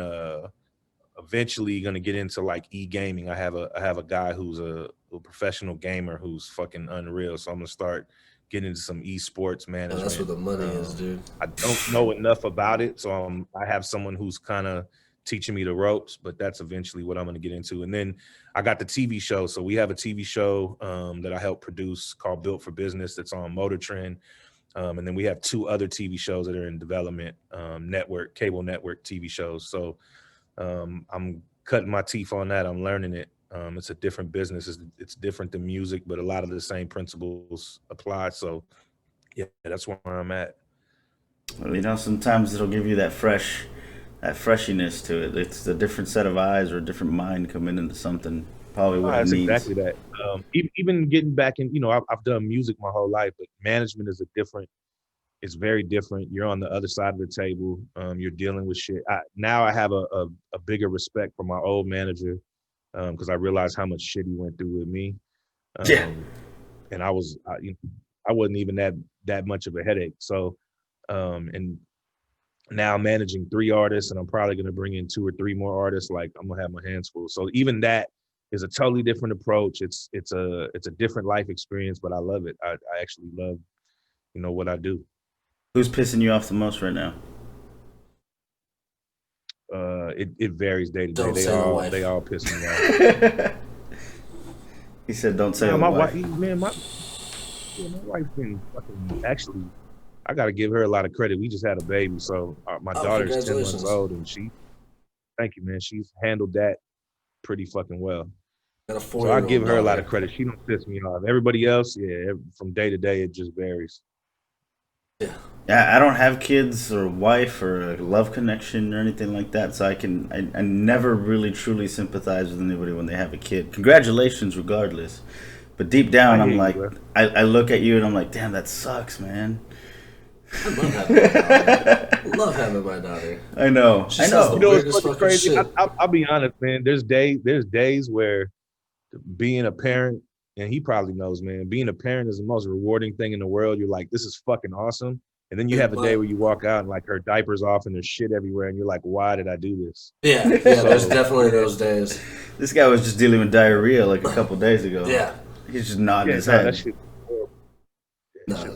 eventually going to get into like e-gaming. I have a guy who's a professional gamer who's fucking unreal, so I'm going to start getting into some esports management. That's where the money is, dude. I don't know enough about it, so I have someone who's kind of teaching me the ropes, but that's eventually what I'm going to get into. And then I got the TV show. So we have a TV show that I help produce called Built for Business that's on Motor Trend. And then we have 2 other TV shows that are in development, cable network TV shows. So I'm cutting my teeth on that. I'm learning it. It's a different business. It's different than music, but a lot of the same principles apply. So yeah, that's where I'm at. Well, sometimes it'll give you that fresh that freshiness to it. It's a different set of eyes or a different mind coming into something. Probably what it That's needs. exactly that. Even getting back in, I've done music my whole life, but management is it's very different. You're on the other side of the table. You're dealing with shit. Now I have a bigger respect for my old manager because I realized how much shit he went through with me. Yeah. And I wasn't even that much of a headache. So, and now managing 3 artists, and I'm probably going to bring in 2 or 3 more artists. Like I'm gonna have my hands full. So even that is a totally different approach. It's a different life experience, but I love it. I actually love what I do. Who's pissing you off the most right now? It varies day to day. Don't say the wife. They all piss me off. He said, "Don't say my wife." My wife's been fucking. Actually, I got to give her a lot of credit. We just had a baby, so my daughter's 10 months old, and thank you, man. She's handled that pretty fucking well. So I give her a lot of credit. She don't piss me off. Everybody else, yeah, from day to day, it just varies. Yeah, I don't have kids or a wife or a love connection or anything like that, so I never really truly sympathize with anybody when they have a kid. Congratulations, regardless. But deep down, I'm like, I look at you and I'm like, damn, that sucks, man. I love having my daughter. Love having my daughter. I know. She says the weirdest fucking crazy. shit. I'll be honest, man. There's days where being a parent, and he probably knows, man, being a parent is the most rewarding thing in the world. You're like, this is fucking awesome. And then you have a day where you walk out and like her diaper's off and there's shit everywhere, and you're like, why did I do this? Yeah, there's definitely those days. This guy was just dealing with diarrhea like a couple days ago. Yeah. He's just nodding his head. That shit horrible.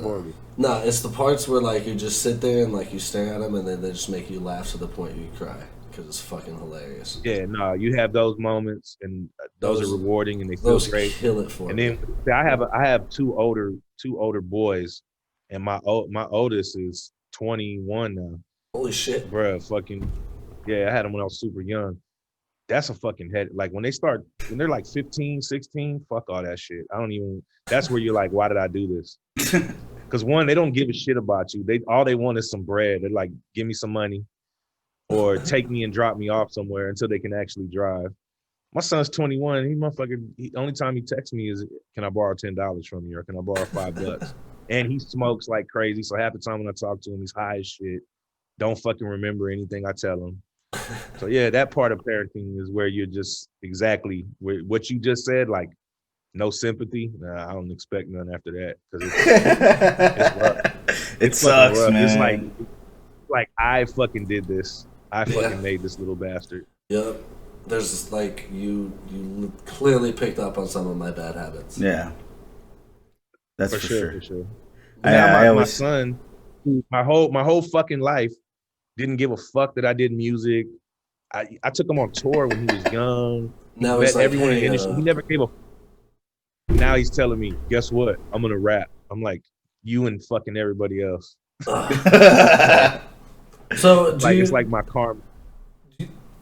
Horrible. No, it's the parts where like you just sit there and like you stare at them and then they just make you laugh to the point you cry because it's fucking hilarious. Yeah, no, you have those moments and those are rewarding and they feel great. Kill it for me. And then I have two older boys, and my oldest is 21 now. Holy shit, bruh! Fucking yeah, I had them when I was super young. That's a fucking head. Like when they're like 15, 16, fuck all that shit. That's where you're like, why did I do this? Because one, they don't give a shit about you. All they want is some bread. They're like, give me some money or take me and drop me off somewhere until they can actually drive. My son's 21. The only time he texts me is, can I borrow $10 from you or can I borrow $5? And he smokes like crazy. So half the time when I talk to him, he's high as shit. Don't fucking remember anything I tell him. So yeah, that part of parenting is where you're just exactly what you just said, like no sympathy. Nah, I don't expect none after that because it's rough. It sucks, rough. Man. It's like I fucking did this. I fucking made this little bastard. Yep. There's like you clearly picked up on some of my bad habits. Yeah. That's for sure. For sure. Now my son, my whole fucking life, didn't give a fuck that I did music. I took him on tour when he was young. Now it's like, everyone in the industry. He never gave a. Now he's telling me, guess what? I'm gonna rap. I'm like, you and fucking everybody else. So it's like my karma.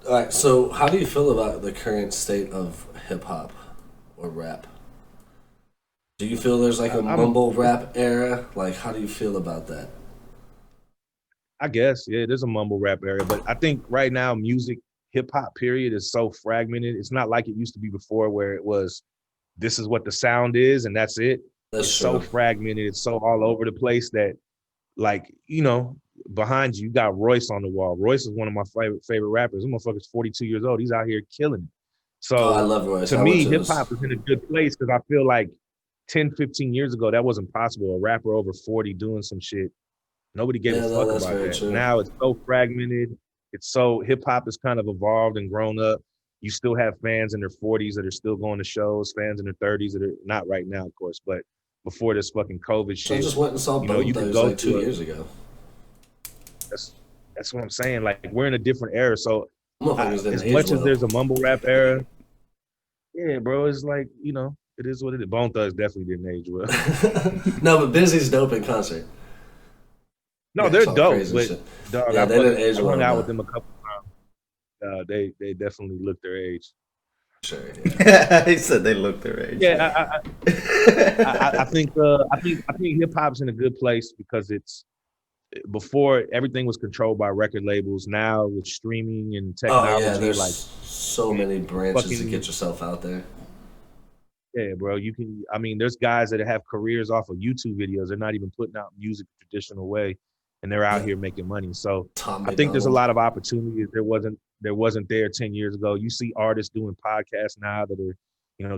All right. So how do you feel about the current state of hip hop or rap? Do you feel there's like a mumble rap era? Like, how do you feel about that? I guess, yeah, there's a mumble rap area, but I think right now music, hip hop period is so fragmented. It's not like it used to be before where it was, this is what the sound is and that's it. It's so fragmented. It's so all over the place that like, behind you got Royce on the wall. Royce is one of my favorite rappers. This motherfucker's 42 years old. He's out here killing it. So I love Royce. To me, hip hop is in a good place because I feel like 10, 15 years ago, that wasn't possible. A rapper over 40 doing some shit. Nobody gave a fuck about that. True. Now it's so fragmented. It's so hip hop has kind of evolved and grown up. You still have fans in their 40s that are still going to shows, fans in their 30s that are not right now, of course, but before this fucking COVID shit. I just went and saw Bone Thugs like 2 years ago. That's what I'm saying. Like we're in a different era. So as much as there's a mumble rap era, yeah, bro, it's like, it is what it is. Bone Thugs definitely didn't age well. No, but Busy's dope in concert. No, they're dope, but dog, they didn't age well. I hung out with them a couple times. They definitely look their age. Sure. Yeah. He said they look their age. Yeah, I think hip hop's in a good place because it's before everything was controlled by record labels. Now with streaming and Oh technology, yeah, there's like so many branches to fucking get yourself out there. yeah, bro. You can. I mean, there's guys that have careers off of YouTube videos. They're not even putting out music the traditional way, and they're out Yeah. here making money. So Tom I think there's a McDonald. lot of opportunities. There wasn't there 10 years ago. You see artists doing podcasts now that are,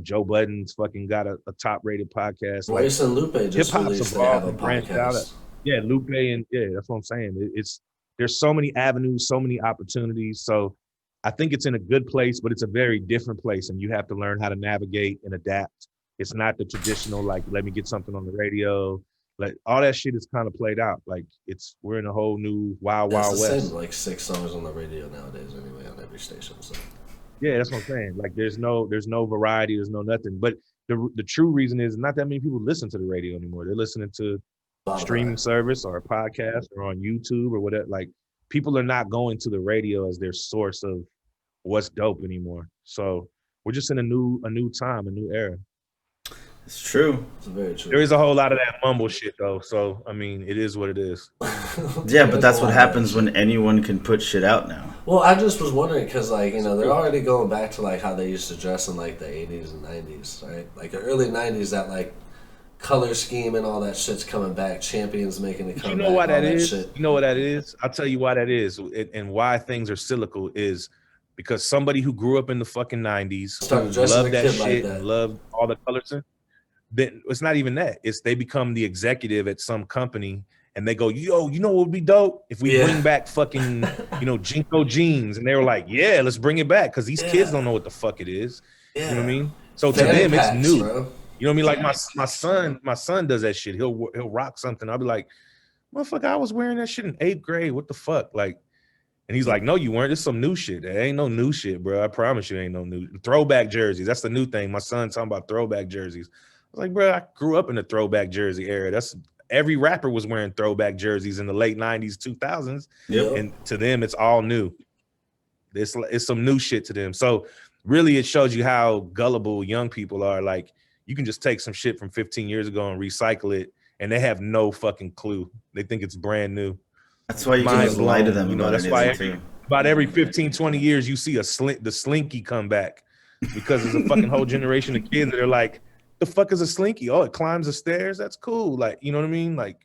Joe Budden's fucking got a top rated podcast. Like Royce and Lupe hip just hop's released. They have evolved a and branched out. podcast. Yeah, Lupe and yeah, that's what I'm saying. There's so many avenues, so many opportunities. So I think it's in a good place, but it's a very different place, and you have to learn how to navigate and adapt. It's not the traditional like let me get something on the radio. Like all that shit is kind of played out. Like we're in a whole new wild It's wild the west. same like 6 songs on the radio nowadays anyway on every station. So Yeah, that's what I'm saying. Like there's no variety, there's no nothing. But the true reason is not that many people listen to the radio anymore. They're listening to streaming service or a podcast or on YouTube or whatever. Like people are not going to the radio as their source of what's dope anymore. So we're just in a new time, a new era. It's true. It's very true. There is a whole lot of that mumble shit though. So I mean, it is what it is. Yeah, but that's what happens when anyone can put shit out now. Well, I just was wondering because, like, they're already going back to like how they used to dress in like the 80s and 90s, right? Like the early 90s, that like color scheme and all that shit's coming back. Champions making it come back. You know why that is? Shit. You know what that is? I'll tell you why that is, and why things are cyclical is because somebody who grew up in the fucking 90s loved that shit and loved all the colors. Then it's not even that. It's they become the executive at some company and they go, yo, you know what would be dope? If we bring back fucking, Jinko jeans. And they were like, yeah, let's bring it back. Cause these kids don't know what the fuck it is. Yeah. You know what I mean? So to them, it's new. Bro. You know what I mean? Like my son does that shit. He'll rock something. I'll be like, motherfucker, I was wearing that shit in 8th grade. What the fuck? Like, and he's like, no, you weren't. It's some new shit. There ain't no new shit, bro. I promise you ain't no new throwback jerseys. That's the new thing. My son's talking about throwback jerseys. I was like, bro, I grew up in the throwback jersey era. That's every rapper was wearing throwback jerseys in the late 90s, 2000s. Yep. And to them, it's all new. It's some new shit to them. So really, it shows you how gullible young people are. Like, you can just take some shit from 15 years ago and recycle it, and they have no fucking clue. They think it's brand new. That's why you can just lie to them. That's why about every 15, 20 years, you see the slinky come back because there's a fucking whole generation of kids that are like, the fuck is a slinky? Oh, it climbs the stairs. That's cool. Like, you know what I mean? Like,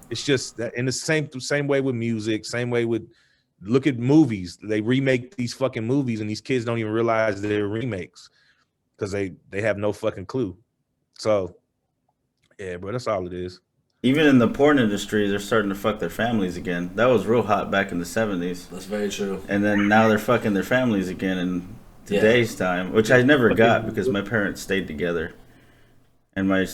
It's just that in the same way with music, same way with look at movies. They remake these fucking movies, and these kids don't even realize they're remakes because they have no fucking clue. So, yeah, bro, that's all it is. Even in the porn industry, they're starting to fuck their families again. That was real hot back in the 70s. That's very true. And then now they're fucking their families again in today's time, which I never got because my parents stayed together. And my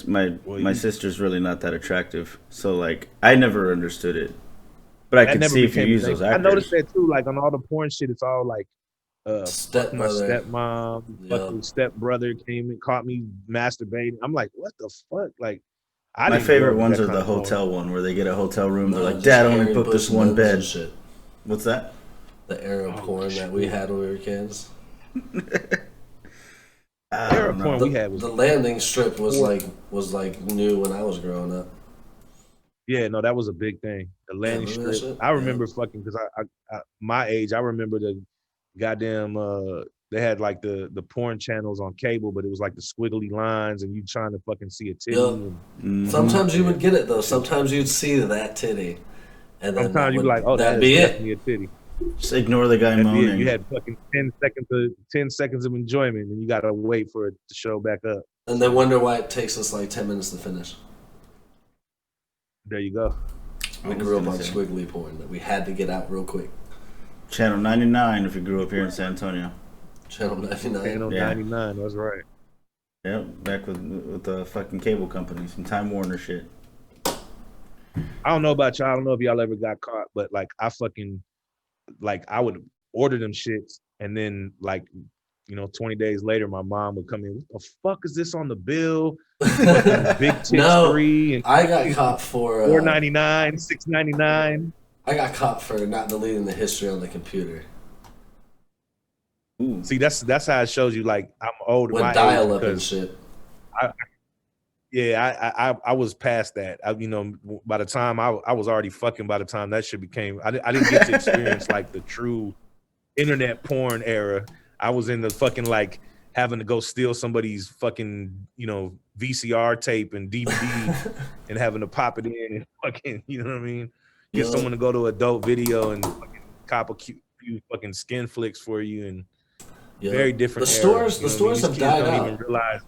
sister's really not that attractive, so like I never understood it. But I could see if you use those actors. I noticed that too. Like on all the porn shit, it's all like my stepmom, fucking stepbrother came and caught me masturbating. I'm like, what the fuck? Like, my favorite ones are the hotel one where they get a hotel room. They're like, Dad only booked this one bed. Shit. What's that? The era porn that we had when we were kids. We had was the landing strip was like new when I was growing up. Yeah, no, that was a big thing. The landing strip. I remember fucking because I my age. I remember the goddamn. They had like the porn channels on cable, but it was like the squiggly lines, and you trying to fucking see a titty. Yep. Sometimes you would get it though. Sometimes you'd see that titty, and then sometimes you'd be like, "Oh, that'd be definitely a titty." Just ignore the guy moaning. You had fucking 10 seconds of enjoyment, and you gotta wait for it to show back up. And they wonder why it takes us like 10 minutes to finish. There you go. We grew up on squiggly porn that we had to get out real quick. Channel 99 if you grew up here in San Antonio. Channel 99. Channel 99, that's right. Yep, back with the fucking cable companies and Time Warner shit. I don't know about y'all. I don't know if y'all ever got caught, but like I would order them shits, and then 20 days later, my mom would come in. What the fuck is this on the bill? Big tits free. And I got caught for $4.99, $6.99. I got caught for not deleting the history on the computer. Ooh. See, that's how it shows you. Like I'm old. With dial-up and shit. Yeah, I was past that. By the time I was already fucking by the time that shit became, I didn't get to experience like the true internet porn era. I was in the fucking like having to go steal somebody's fucking, VCR tape and DVD and having to pop it in and fucking, you know what I mean? Get someone to go to adult video and fucking cop a few fucking skin flicks for you, and very different. The stores have died out. Even realize.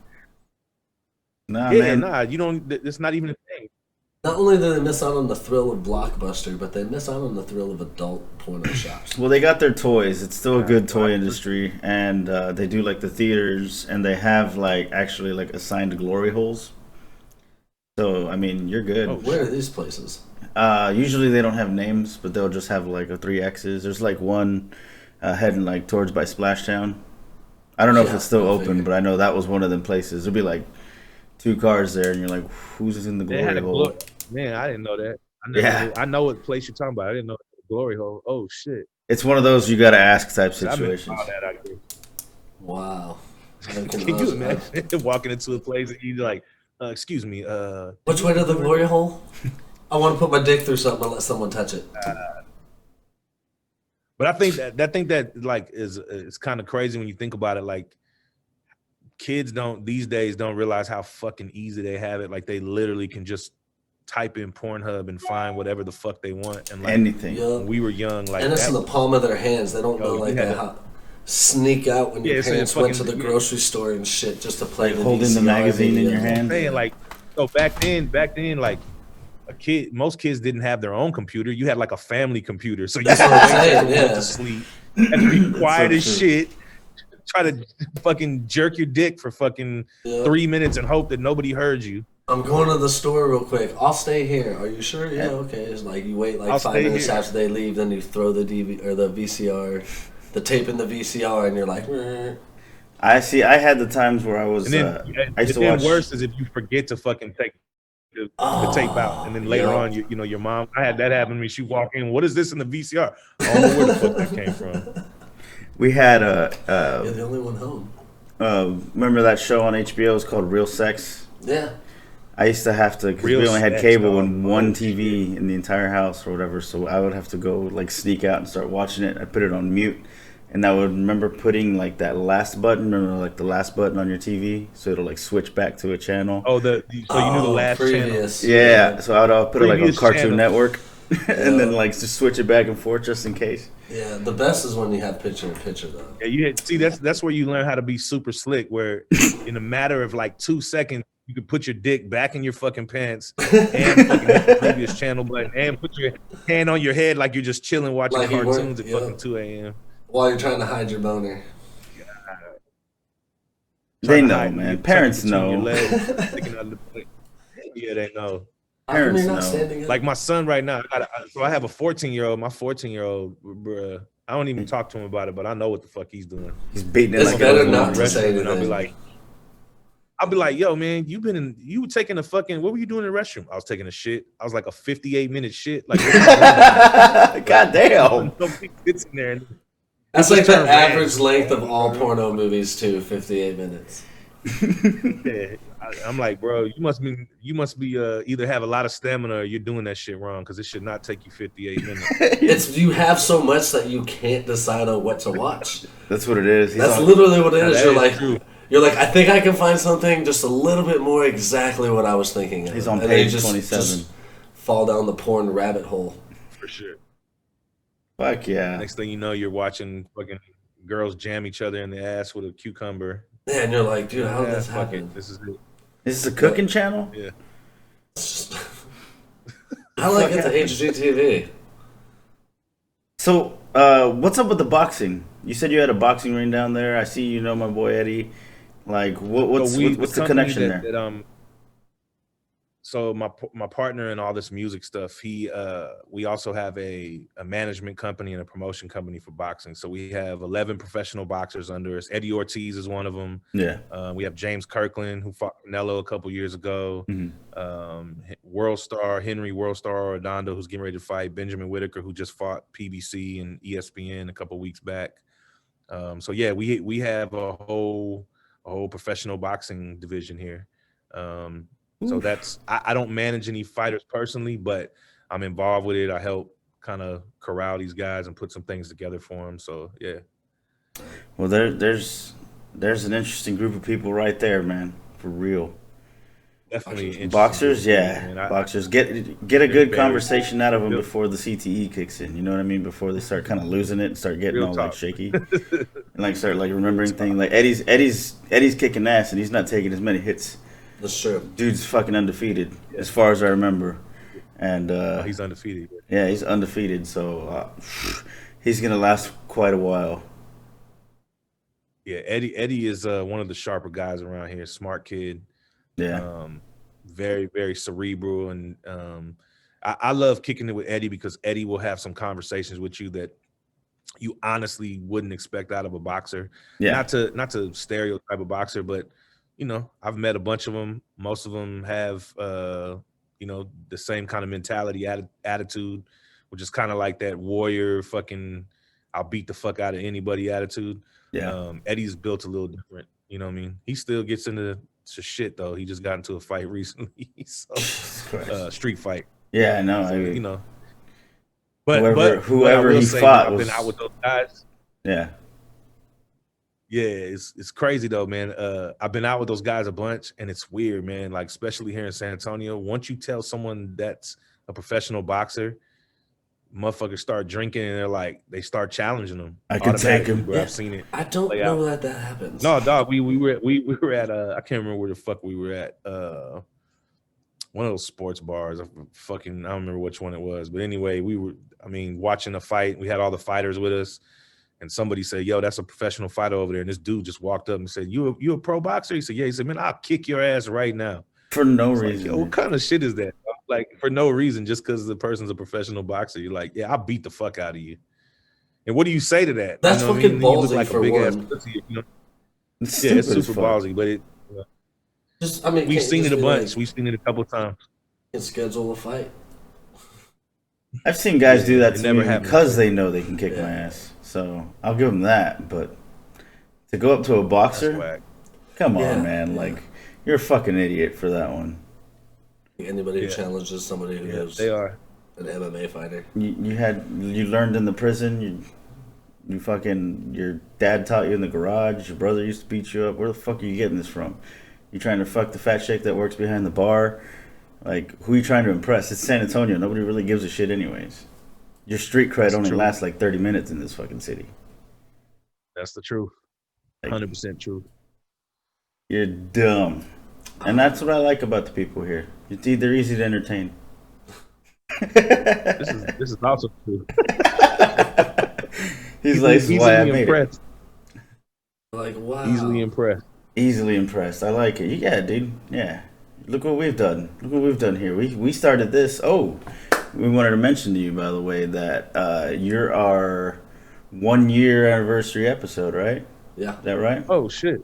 Nah, man. Nah, you don't. It's not even a thing. Not only do they miss out on the thrill of Blockbuster, but they miss out on the thrill of adult porno shops. Well, they got their toys. It's still a good toy industry, and they do like the theaters, and they have like actually like assigned glory holes. So I mean, you're good. Oh, where are these places? Usually they don't have names, but they'll just have like a 3 X's. There's like one heading like towards by Splashtown. I don't know if it's still open, but I know that was one of them places. There'll be like 2 cars there, and you're like, who's in the glory hole? Man, I didn't know that. I know what place you're talking about. I didn't know the glory hole. Oh shit! It's one of those you gotta ask type situations. Wow. Can you imagine walking into a place and you're like, excuse me, which way to the glory hole? I want to put my dick through something and let someone touch it. But I think that like is kind of crazy when you think about it. Like, kids these days don't realize how fucking easy they have it. Like, they literally can just type in Pornhub and find whatever the fuck they want, and like anything. When we were young, like, and it's in the palm of their hands. They don't know like how sneak out when your parents went to the grocery store and shit just to play. Like holding the magazine in your hand. Man, like, so back then, like, most kids didn't have their own computer. You had like a family computer, so you had to sleep and be quiet as shit. Try to fucking jerk your dick for fucking 3 minutes and hope that nobody heard you. I'm going to the store real quick. I'll stay here. Are you sure? Yeah, okay. It's like you wait like 5 minutes after they leave, then you throw the DVD or the VCR, the tape in the VCR, and you're like, meh. I see. I had the times where I was. And then, I used to watch. Worse is if you forget to fucking take the tape out, and then later on, your mom. I had that happen to me. She walked in. What is this in the VCR? I don't know where the fuck that came from. We had you're the only one home. Remember that show on HBO? It was called Real Sex. Yeah. I used to have to, because we only had cable and one TV in the entire house or whatever, so I would have to go like sneak out and start watching it. I put it on mute, and I would remember putting like that last button or like the last button on your TV, so it'll like switch back to a channel. Oh, so you knew the last previous channel. Yeah, so I'd put it like on Cartoon Network, and then like just switch it back and forth just in case. Yeah, the best is when you have picture-in-picture though. Yeah, that's where you learn how to be super slick. Where in a matter of like 2 seconds, you could put your dick back in your fucking pants and fucking hit the previous channel button and put your hand on your head like you're just chilling watching like cartoons at fucking 2 a.m. While you're trying to hide your boner. They know, man. Parents know. Yeah, they know. Parents know. Like my son right now, I have a 14-year-old. My 14-year-old, bruh, I don't even talk to him about it, but I know what the fuck he's doing. He's beating it like better not to say anything. I'll be like, yo, man, you were taking a fucking, what were you doing in the restroom? I was taking a shit. I was like a 58-minute shit. Like, God damn. It's in there. That's like the average length of all porno movies too, 58 minutes. Yeah, I'm like, bro, you must be either have a lot of stamina or you're doing that shit wrong, because it should not take you 58 minutes. You have so much that you can't decide on what to watch. That's what it is. That's literally what it is. You're like, I think I can find something just a little bit more exactly what I was thinking of. He's on page 27. Just fall down the porn rabbit hole. For sure. Fuck yeah. Next thing you know, you're watching fucking girls jam each other in the ass with a cucumber. Yeah, and you're like, dude, how did this happen? This is it. Is this a cooking channel? Yeah. I like it to HGTV. So, what's up with the boxing? You said you had a boxing ring down there. I see you know my boy Eddie. Like, what's the connection there? So my partner in all this music stuff, we also have a management company and a promotion company for boxing. So we have 11 professional boxers under us. Eddie Ortiz is one of them. Yeah. We have James Kirkland, who fought Canelo a couple years ago. Mm-hmm. World Star Redondo, who's getting ready to fight Benjamin Whitaker, who just fought PBC and ESPN a couple weeks back. So yeah, we have a whole professional boxing division here. So that's I don't manage any fighters personally, but I'm involved with it. I help kind of corral these guys and put some things together for them. So yeah. Well, there's an interesting group of people right there, man. For real. Definitely Boxers, yeah. Man. Boxers get a good conversation out of them before the CTE kicks in. You know what I mean? Before they start kind of losing it and start getting Real all talk. like shaky, and like start like remembering things. Like Eddie's kicking ass and he's not taking as many hits. That's true. Dude's fucking undefeated as far as I remember, and he's undefeated. Yeah, he's undefeated. So he's gonna last quite a while. Yeah, Eddie is one of the sharper guys around here. Smart kid. Yeah. Very, very cerebral. And I love kicking it with Eddie because Eddie will have some conversations with you that you honestly wouldn't expect out of a boxer. Yeah. Not to stereotype a boxer, but you know, I've met a bunch of them. Most of them have you know, the same kind of mentality, attitude, which is kind of like that warrior fucking I'll beat the fuck out of anybody attitude. Yeah. Eddie's built a little different. You know what I mean? He still gets into shit though. He just got into a fight recently. So street fight. Yeah, I know. So, you know. But whoever he fought I've was... been out with those guys. Yeah. Yeah, it's crazy though, man. I've been out with those guys a bunch, and it's weird, man. Like especially here in San Antonio, once you tell someone that's a professional boxer, motherfuckers start drinking and they're like, they start challenging them. I can take him. Bro, I've seen it. I don't know that happens. No, dog. We were at I can't remember where the fuck we were at. One of those sports bars. I don't remember which one it was. But anyway, we were, watching a fight. We had all the fighters with us. And somebody said, yo, that's a professional fighter over there. And this dude just walked up and said, you a pro boxer? He said, yeah. He said, man, I'll kick your ass right now. For no reason. Like, yo, what kind of shit is that? Like, for no reason, just because the person's a professional boxer. You're like, yeah, I'll beat the fuck out of you. And what do you say to that? That's fucking ballsy like for one. Pussy, you know? Yeah, it's super ballsy, but we've seen it a bunch. Like, we've seen it a couple of times. You can schedule a fight. I've seen guys do that to me because they know they can kick my ass. So I'll give them that. But to go up to a boxer, come on, man. Like, you're a fucking idiot for that one. Anybody who challenges somebody who is an MMA fighter. You learned in the prison. You fucking, your dad taught you in the garage. Your brother used to beat you up. Where the fuck are you getting this from? You trying to fuck the fat chick that works behind the bar? Like, who are you trying to impress? It's San Antonio. Nobody really gives a shit anyways. Your street cred only lasts like 30 minutes in this fucking city. That's the truth. 100% true. You're dumb. And that's what I like about the people here. They're easy to entertain. This is also true. He's like, this is why I made it. Like, wow. Easily impressed. Easily impressed. I like it. Yeah, dude. Yeah. Look what we've done. Look what we've done here. We started this. Oh, we wanted to mention to you, by the way, that you're our 1 year anniversary episode, right? Yeah. Is that right? Oh, shit.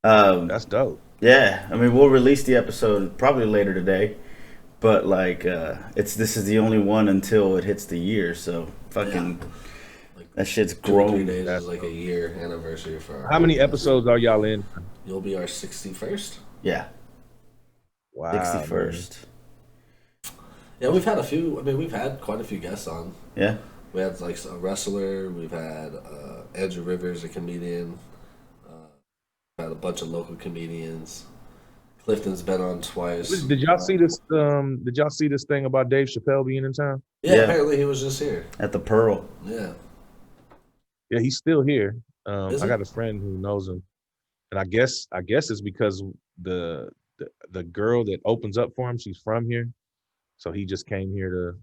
That's dope. Yeah. We'll release the episode probably later today. But, like, this is the only one until it hits the year. So, fucking... Yeah. That shit's grown. 3 days is like a year anniversary for. How many episodes are y'all in? You'll be our 61st. Yeah. Wow. 61st. Yeah, we've had a few. We've had quite a few guests on. Yeah. We had like a wrestler. We've had Andrew Rivers, a comedian. Had a bunch of local comedians. Clifton's been on twice. Did y'all see this? Did y'all see this thing about Dave Chappelle being in town? Yeah, apparently he was just here at the Pearl. Yeah. Yeah, he's still here. I got a friend who knows him, and I guess it's because the girl that opens up for him, she's from here, so he just came here to.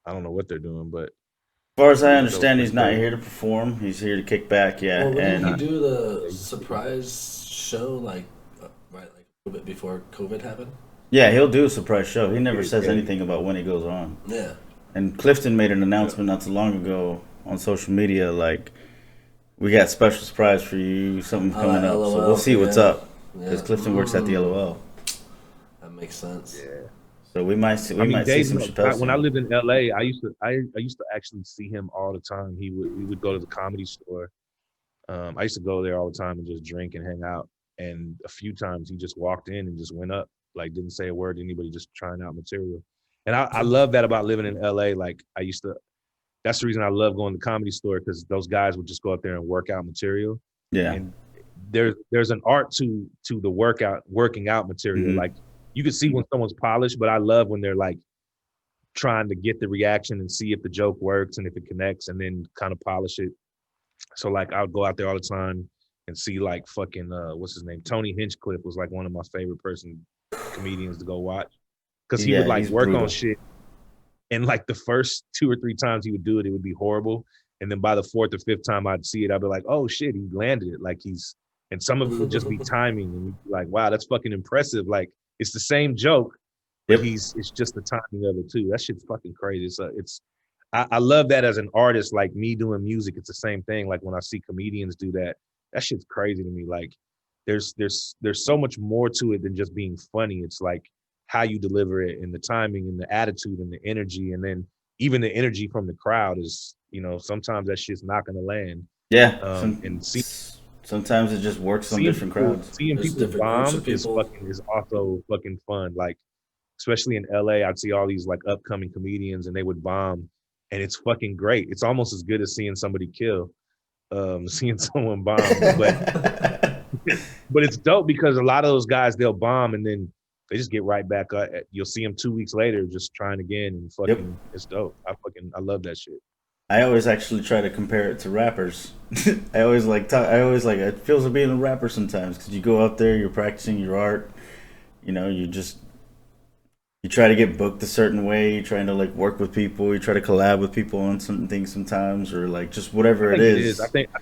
I don't know what they're doing, but as far as I understand, he's not here to perform. He's here to kick back. Yeah, well, did he do the surprise show like a little bit before COVID happened? Yeah, he'll do a surprise show. He never says anything about when he goes on. Yeah. And Clifton made an announcement not too long ago on social media, like, we got a special surprise for you, something coming up. So we'll see what's up. Because Clifton works at the LOL. That makes sense. Yeah. So we might see some Chappelle. When I lived in LA, I used to actually see him all the time. We would go to the Comedy Store. I used to go there all the time and just drink and hang out. And a few times he just walked in and just went up. Like didn't say a word to anybody, just trying out material. And I love that about living in LA. Like that's the reason I love going to the Comedy Store, because those guys would just go out there and work out material. Yeah. And there's an art to the working out material. Like you can see when someone's polished, but I love when they're like trying to get the reaction and see if the joke works and if it connects, and then kind of polish it. So like I'll go out there all the time and see like fucking what's his name? Tony Hinchcliffe was like one of my favorite comedians to go watch. Because he would like work brutal. On shit. And like the first 2 or 3 times he would do it, it would be horrible. And then by the 4th or 5th time I'd see it, I'd be like, oh shit, he landed it. Like and some of it would just be timing. And you'd be like, wow, that's fucking impressive. Like it's the same joke, but it's just the timing of it too. That shit's fucking crazy. I love that as an artist, like me doing music, it's the same thing. Like when I see comedians do that shit's crazy to me. Like there's so much more to it than just being funny. It's like how you deliver it and the timing and the attitude and the energy. And then even the energy from the crowd is, sometimes that shit's not going to land. Yeah. Sometimes it just works on different crowds. Seeing people bomb is also fucking fun. Like, especially in LA, I'd see all these like upcoming comedians and they would bomb, and it's fucking great. It's almost as good as seeing somebody kill, seeing someone bomb. But it's dope because a lot of those guys, they'll bomb and then they just get right back up. You'll see them 2 weeks later just trying again, and fucking It's dope. I love that shit. I always actually try to compare it to rappers. I always like it feels like being a rapper sometimes, because you go up there, you're practicing your art, you try to get booked a certain way, you're trying to like work with people, you try to collab with people on certain things sometimes, or like just whatever it is. I think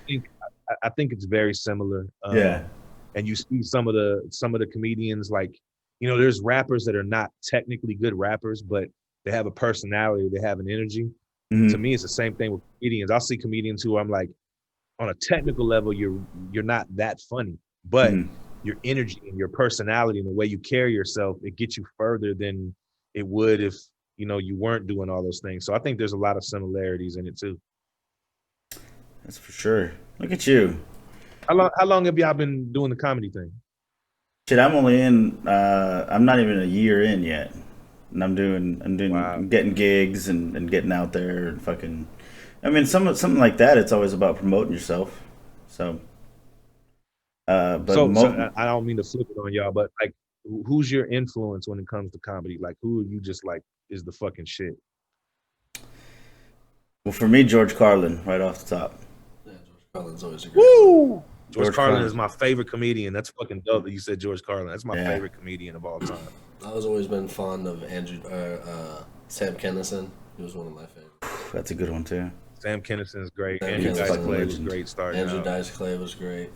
it's very similar. And you see some of the comedians, like, there's rappers that are not technically good rappers, but they have a personality, they have an energy. Mm-hmm. To me, it's the same thing with comedians. I'll see comedians who I'm like, on a technical level, you're not that funny, but your energy and your personality and the way you carry yourself, it gets you further than it would if you weren't doing all those things. So I think there's a lot of similarities in it too. That's for sure. Look at you. How long have y'all been doing the comedy thing? Shit, I'm only I'm not even a year in yet. And I'm getting gigs and getting out there and fucking. I mean, something like that. It's always about promoting yourself. So, but I don't mean to flip it on y'all, but like, who's your influence when it comes to comedy? Like, who are you just like is the fucking shit? Well, for me, George Carlin, right off the top. Yeah, George Carlin's always a great. Woo! George Carlin is my favorite comedian. That's fucking dope that you said George Carlin. That's my favorite comedian of all time. I've always been fond of Sam Kinison. He was one of my favorites. That's a good one too. Sam Kinison is great. Andrew Dice Clay was great starting out. Andrew Dice Clay was great.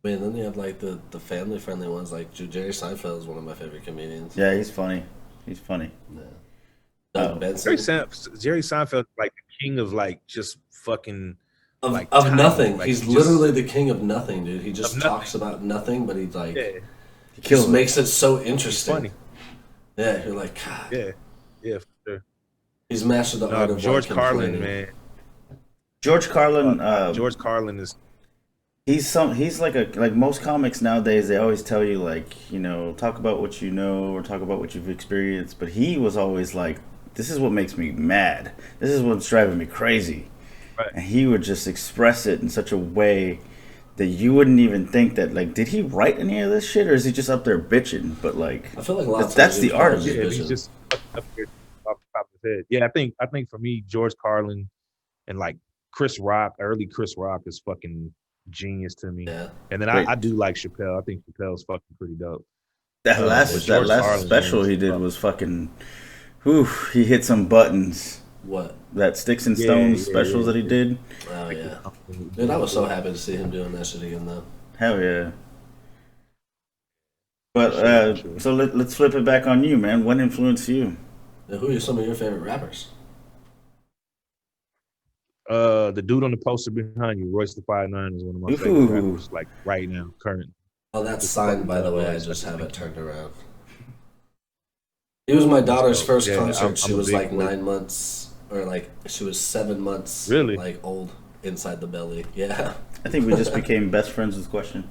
Man, then you have like the family friendly ones, like Jerry Seinfeld is one of my favorite comedians. Yeah, he's funny. Yeah. Doug Benson. Jerry Seinfeld, like the king of like just fucking of nothing. Like, he's literally the king of nothing, dude. He just talks about nothing, but he like he just makes it so interesting. Funny. Yeah, you're like, God. Yeah, for sure. He's mastered the art of George Carlin, man. George Carlin. George Carlin is. He's like most comics nowadays. They always tell you like, talk about what you know or talk about what you've experienced. But he was always like, this is what makes me mad. This is what's driving me crazy. Right. And he would just express it in such a way that you wouldn't even think that, like, did he write any of this shit or is he just up there bitching? But like, I feel like a lot of that's the art of it. Yeah, he's just up here off the top of his head. Yeah, I think for me, George Carlin and like Chris Rock, early Chris Rock is fucking genius to me. Yeah. And then I do like Chappelle. I think Chappelle's fucking pretty dope. That last special he did was fucking. Whew, he hit some buttons. What? That Sticks and Stones specials that he did. Oh, yeah. Dude, I was so happy to see him doing that shit again, though. Hell yeah. But, so let's flip it back on you, man. What influenced you? Now, who are some of your favorite rappers? The dude on the poster behind you, Royce the 5'9", is one of my favorite rappers, like, right now, current. Oh, that's signed, by the way. I just have it turned around. It was my daughter's first concert. She was like 9 months, or like she was 7 months, really, like old inside the belly. Yeah. I think we just became best friends with Question.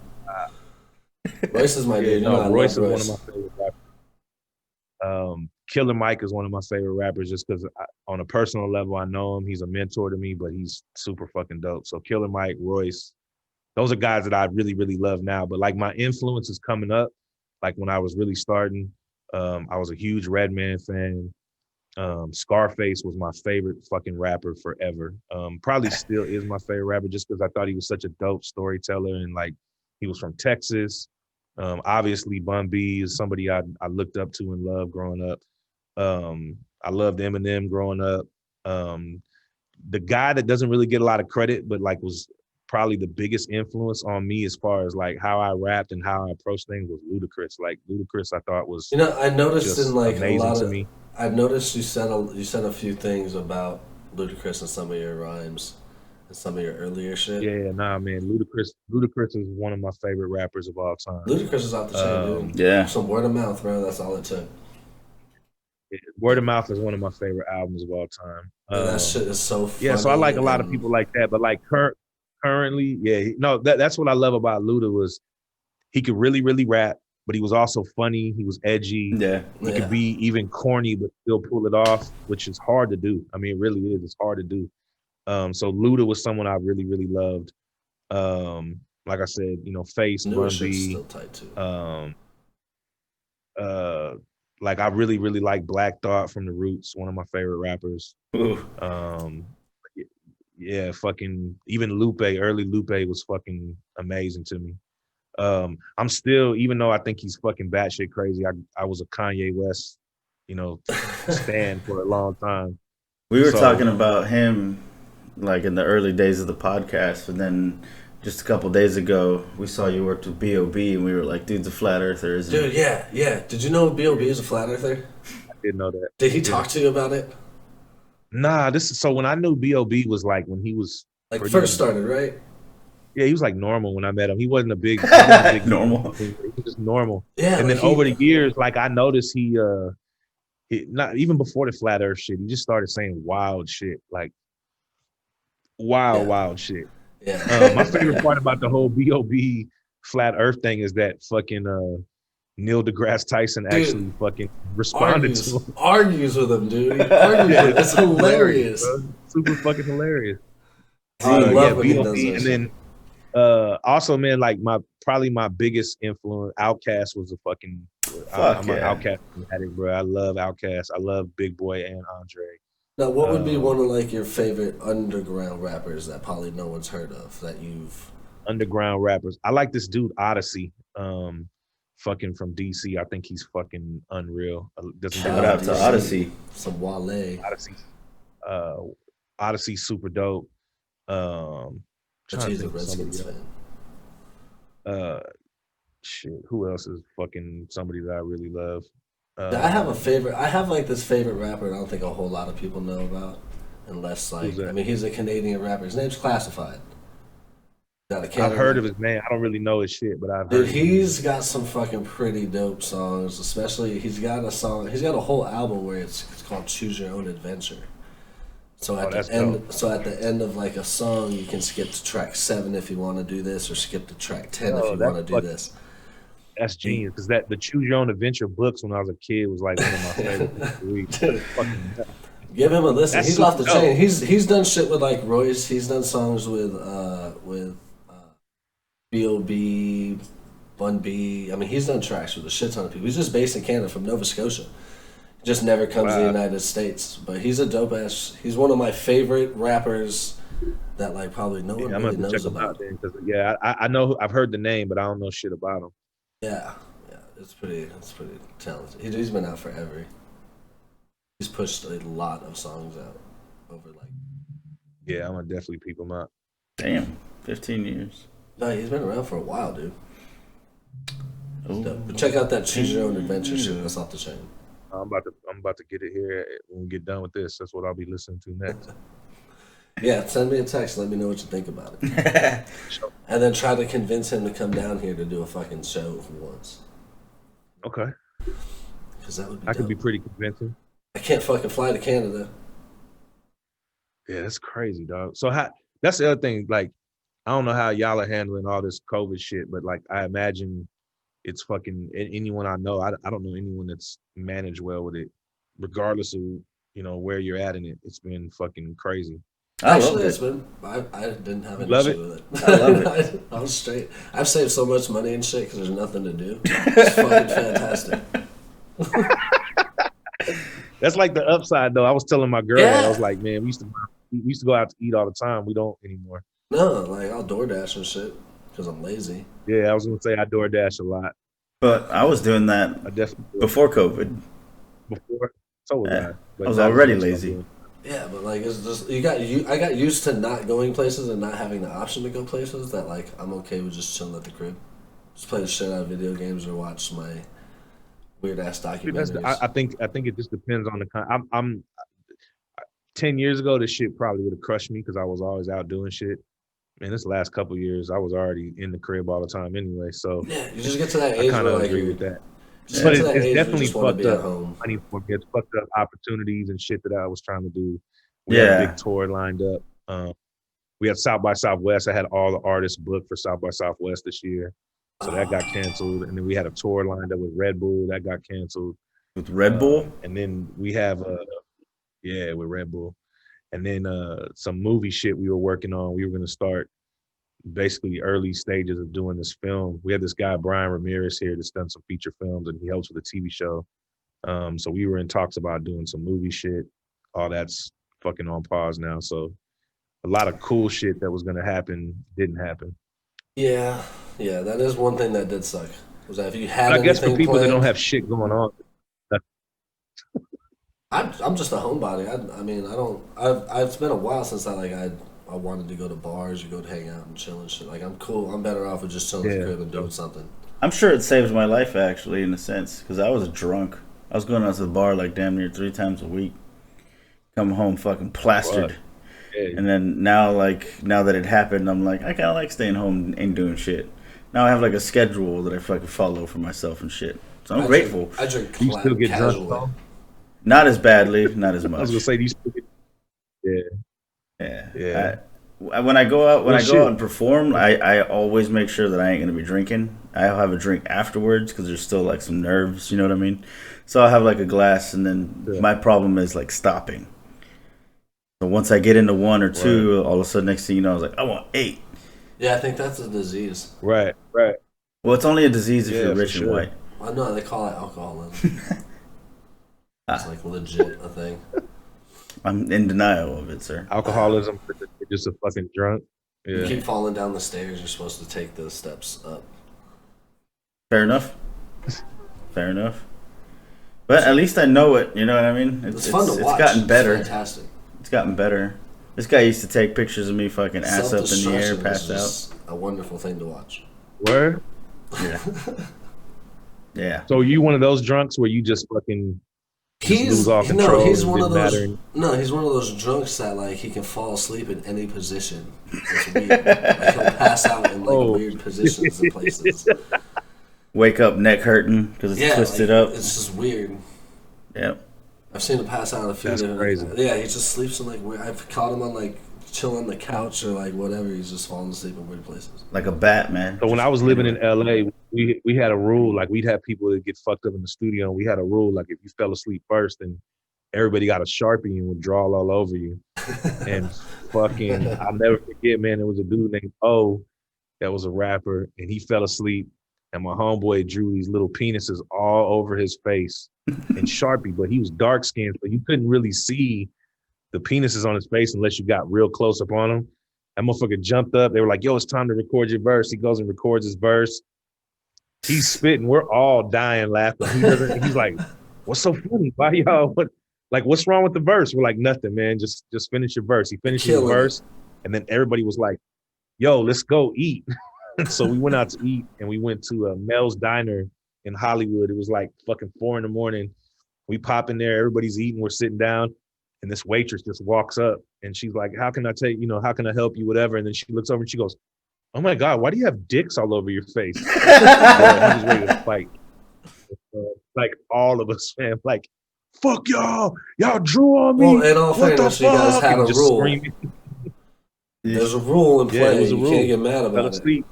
Royce is my dude. You know, I Royce love is Royce. one of my favorite rappers. Killer Mike is one of my favorite rappers just because on a personal level, I know him. He's a mentor to me, but he's super fucking dope. So Killer Mike, Royce, those are guys that I really, really love now. But like my influence is coming up. Like when I was really starting, I was a huge Redman fan. Scarface was my favorite fucking rapper forever. Probably still is my favorite rapper just because I thought he was such a dope storyteller and like he was from Texas. Obviously, Bun B is somebody I looked up to and loved growing up. I loved Eminem growing up. The guy that doesn't really get a lot of credit, but like was probably the biggest influence on me as far as like how I rapped and how I approached things was Ludacris. Like Ludacris, I thought was You know, I noticed in just like a amazing lot to of. me. I've noticed you said a few things about Ludacris in some of your rhymes and some of your earlier shit. Yeah, nah, man. Ludacris is one of my favorite rappers of all time. Ludacris is off the chain, dude. Yeah. Some word of mouth, bro. That's all it took. Word of Mouth is one of my favorite albums of all time. And that shit is so funny. Yeah, so I like a lot of and- people like that, but like currently, yeah, no, that's what I love about Luda was he could really, really rap, but he was also funny. He was edgy. Yeah. He Yeah. could be even corny, but still pull it off, which is hard to do. I mean, it really is. It's hard to do. So Luda was someone I really, really loved. Like I said, Face, Newer Bun shit's B, still tight too. um, uh, like I really, really like Black Thought from the Roots, one of my favorite rappers. Ooh. Um, yeah, fucking even early Lupe was fucking amazing to me. I'm still, even though I think he's fucking batshit crazy, I was a Kanye West, stan for a long time. We were So- talking about him like in the early days of the podcast, and then just a couple days ago we saw you worked with B.O.B. and we were like, dude's a flat earther, isn't Dude, yeah. Did you know B.O.B. is a flat earther? I didn't know that. Did he talk to you about it? Nah, so when I knew B.O.B. was like when he was Like pretty- first started, right? Yeah, he was like normal when I met him. He wasn't a big, he wasn't a big Normal. He was just normal. Yeah. And like then over the years, like I noticed he not even before the flat earth shit, he just started saying wild shit, like wild shit. Yeah. My favorite part about the whole B.O.B. flat earth thing is that fucking Neil deGrasse Tyson actually fucking responded to him. argues with him, dude. He argues with him. It's hilarious. Bro. Super fucking hilarious. I love when he does B.O.B. that and shit. then also man, like probably my biggest influence, Outkast was a fucking I'm an yeah. Outkast addict, bro. I love Outkast. I love Big Boy and Andre. Now, what would be one of like your favorite underground rappers that probably no one's heard of that you've? Underground rappers. I like this dude Odyssey. Fucking from DC. I think he's fucking unreal. Doesn't Shout get out enough to Odyssey. Some Wale. Odyssey. Odyssey super dope. But Trying to he's a think of somebody Redskins else. fan. Shit. Who else is fucking somebody that I really love? I have a favorite. I have like this favorite rapper. I don't think a whole lot of people know about, unless like Who's that? I mean, he's a Canadian rapper. His name's Classified. Got a Canada. I've heard of his name. I don't really know his shit, but I've Dude, heard. he's got some fucking pretty dope songs. Especially, he's got a song. He's got a whole album where it's called "Choose Your Own Adventure." So at that's the end, dope. so at the end of like a song, you can skip to track 7 if you want to do this, or skip to track 10 if you that's want to do fucking- this. That's genius because the Choose Your Own Adventure books when I was a kid was like one of my favorite books to read. Dude. Fucking- Give him a listen. That's He's off the super chain. dope. He's done shit with like Royce. He's done songs with B.O.B., Bun B. I mean, he's done tracks with a shit ton of people. He's just based in Canada from Nova Scotia. Just never comes to the Wow. United States. But he's a dope ass. He's one of my favorite rappers that like probably no one I'm really gonna have to check knows him out about. then because I know I've heard the name, but I don't know shit about him. Yeah, it's pretty talented. He's been out forever. He's pushed a lot of songs out over like. Yeah, I'm gonna definitely peep him out. Damn, 15 years. No, he's been around for a while, dude. Ooh. But check out that Choose Your Own Adventure shit. That's off the chain. I'm about to get it here when we get done with this. That's what I'll be listening to next. Yeah, send me a text. Let me know what you think about it. And then try to convince him to come down here to do a fucking show for once. Okay, Because that would be I dope. can be pretty convincing. I can't fucking fly to Canada. Yeah, that's crazy, dog. So that's the other thing. Like, I don't know how y'all are handling all this COVID shit, but like, I imagine it's fucking anyone I know. I don't know anyone that's managed well with it, regardless of where you're at in it. It's been fucking crazy. I Actually, loved it's it. been. I didn't have an Love issue it? with it. I love it. I was straight. I've saved so much money and shit because there's nothing to do. It's fucking fantastic. That's like the upside, though. I was telling my girl that I was Yeah. like, man, we used to go out to eat all the time. We don't anymore. No, like I'll DoorDash and shit because I'm lazy. Yeah, I was gonna say I DoorDash a lot. But I was doing that I definitely do it before COVID. before. So was Yeah. I. I But was not as already much as I'm lazy. doing. Yeah, but like it's just I got used to not going places and not having the option to go places that like I'm okay with just chilling at the crib, just play the shit out of video games or watch my weird ass Dude, that's documentaries. I think it just depends on the kind. I'm 10 years ago, this shit probably would have crushed me because I was always out doing shit. Man, this last couple years, I was already in the crib all the time anyway. So Yeah, you just get to that I age kind where of like agree you're with that. just But get to that it's age where you definitely just want to fucked be at up home. money for me. It's fucked up opportunities and shit that I was trying to do. We had a Yeah. big tour lined up. We had South by Southwest. I had all the artists booked for South by Southwest this year. So that got canceled. And then we had a tour lined up with Red Bull. That got canceled. With Red Bull? And then we have, with Red Bull. And then some movie shit we were working on. We were going to start basically early stages of doing this film. We had this guy, Brian Ramirez, here that's done some feature films, and he helps with a TV show. So we were in talks about doing some movie shit. All that's fucking on pause now. So a lot of cool shit that was going to happen didn't happen. Yeah, that is one thing that did suck. Was that if you had But I guess for anything people that planned, don't have shit going on, I'm just a homebody. I mean, I don't. It's been a while since I wanted to go to bars or go to hang out and chill and shit. Like I'm cool. I'm better off with just chilling at the Yeah. crib and doing something. I'm sure it saved my life, actually, in a sense, because I was a drunk. I was going out to the bar like damn near 3 times a week. Come home fucking plastered. Fuck. Yeah. And then now that it happened, I'm like, I kind of like staying home and doing shit. Now I have like a schedule that I fucking follow for myself and shit. So I'm grateful. I drink Do you still get drunk? casually. Though? Not as badly, not as I was much. gonna say, do you still get? Yeah. Yeah. When I go out and perform, I always make sure that I ain't gonna be drinking. I'll have a drink afterwards because there's still like some nerves, you know what I mean? So I'll have like a glass, and then my problem is like stopping. So once I get into 1 or 2, all of a sudden, next thing you know, I was like, I want 8. Yeah, I think that's a disease. Right. Well, it's only a disease if you're for rich and sure. white. I know they call it alcoholism. It's like legit a thing. I'm in denial of it, sir. Alcoholism, you're just a fucking drunk. You Yeah. keep falling down the stairs. You're supposed to take those steps up. Fair enough. Fair enough. But at least I know it. You know what I mean? It's fun to watch. It's gotten better. It's fantastic. It's gotten better. This guy used to take pictures of me fucking ass up in the air, Self-destruction is passed out. just a wonderful thing to watch. Word. Yeah. Yeah. So you one of those drunks where you just fucking lose all control? he's and one of didn't those. matter? No, he's one of those drunks that like he can fall asleep in any position. It's weird. Like he'll pass out in like weird positions and places. Wake up neck hurting because it's twisted like, up. It's just weird. Yep. I've seen him pass out a few That's different. crazy. Yeah, he just sleeps in like weird. I've caught him on like chilling on the couch or like whatever. He's just falling asleep in weird places. Like a bat, man. So when I was living in LA, we had a rule, like we'd have people that get fucked up in the studio, and we had a rule, like if you fell asleep first, then everybody got a Sharpie and would draw all over you. And fucking, I'll never forget, man, there was a dude named O that was a rapper, and he fell asleep, and my homeboy drew these little penises all over his face in Sharpie, but he was dark skinned, so you couldn't really see the penises on his face unless you got real close up on him. That motherfucker jumped up. They were like, yo, it's time to record your verse. He goes and records his verse. He's spitting. We're all dying laughing. He's like, what's so funny? Why y'all, what's wrong with the verse? We're like, nothing, man. Just finish your verse. He finished his verse. And then everybody was like, yo, let's go eat. So we went out to eat, and we went to a Mel's Diner in Hollywood. It was like fucking 4 a.m. We pop in there. Everybody's eating. We're sitting down. And this waitress just walks up, and she's like, how can I help you, whatever? And then she looks over and she goes, oh my God, why do you have dicks all over your face? I'm just ready to fight. Like all of us, man, like, fuck y'all drew on me. Well, in all fairness, you guys had a rule. Screaming. There's a rule in play. Yeah, it was a you rule. can't get mad about Fell asleep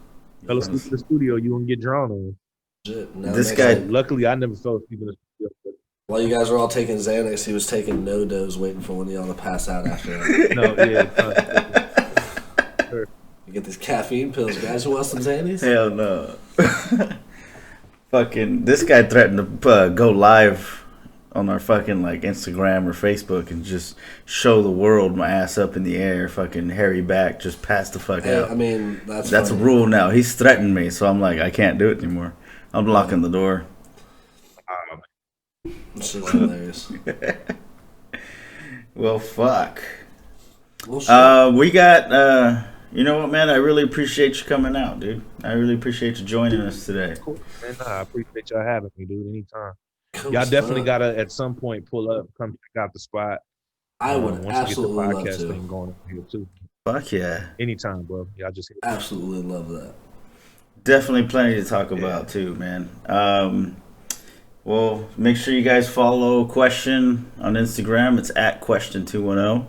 in the studio, you won't get drawn on. Shit. Now This next guy- time, Luckily, I never fell asleep in the studio. But while you guys were all taking Xanax, he was taking no dose, waiting for one of y'all to pass out after that. no, yeah. You get these caffeine pills, guys. You want some Xannies? Hell no. Fucking, this guy threatened to go live on our fucking like Instagram or Facebook and just show the world my ass up in the air, fucking hairy back, just pass the fuck Hey, out. I mean, that's a funny. rule now. He's threatened me, so I'm like, I can't do it anymore. I'm locking the door. This shit's hilarious. Well, fuck. Well, shit. We got, you know what, man? I really appreciate you coming out, dude. I really appreciate you joining us today. Cool. Man, I appreciate y'all having me, dude. Anytime. Cool Y'all definitely stuff. gotta at some point pull up, come check out the spot. I would Once absolutely you get love the podcast to. thing going here too. Fuck yeah. Anytime, bro. Y'all just hit Absolutely love that. Definitely plenty to talk about too, man. Well, make sure you guys follow Question on Instagram. It's at Question210.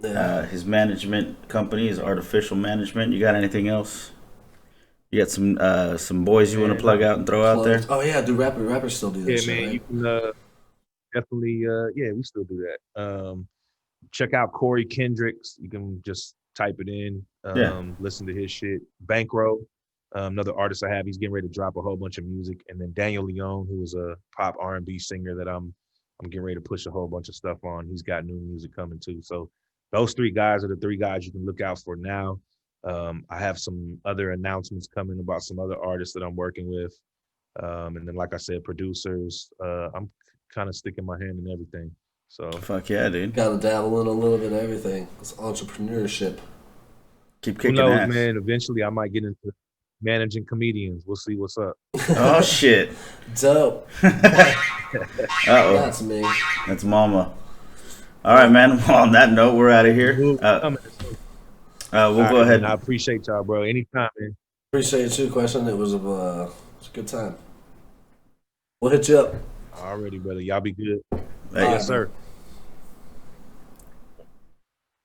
Yeah. His management company is Artificial Management. You got anything else? You got some boys you want to plug out and throw out there? Oh yeah, do rappers still do that yeah, shit, man. right? You can definitely we still do that. Check out Corey Kendricks. You can just type it in, listen to his shit. Bankroll, another artist I have, he's getting ready to drop a whole bunch of music. And then Daniel Leone, who is a pop R&B singer that I'm getting ready to push a whole bunch of stuff on. He's got new music coming too. So those three guys are the three guys you can look out for now. I have some other announcements coming about some other artists that I'm working with. And then, like I said, producers. I'm kind of sticking my hand in everything. So Fuck yeah, dude. Gotta dabble in a little bit of everything. It's entrepreneurship. Keep who kicking knows, ass. man? Eventually, I might get into managing comedians. We'll see what's up. Oh, shit. Dope. Uh-oh. That's me. That's mama. All right, man. Well, on that note, we're out of here. We'll All go right, ahead. man, I appreciate y'all, bro. Anytime, man. Appreciate it too, Question. It was a good time. We'll hit you up. Already, brother. Y'all be good. Hey, Yes, sir.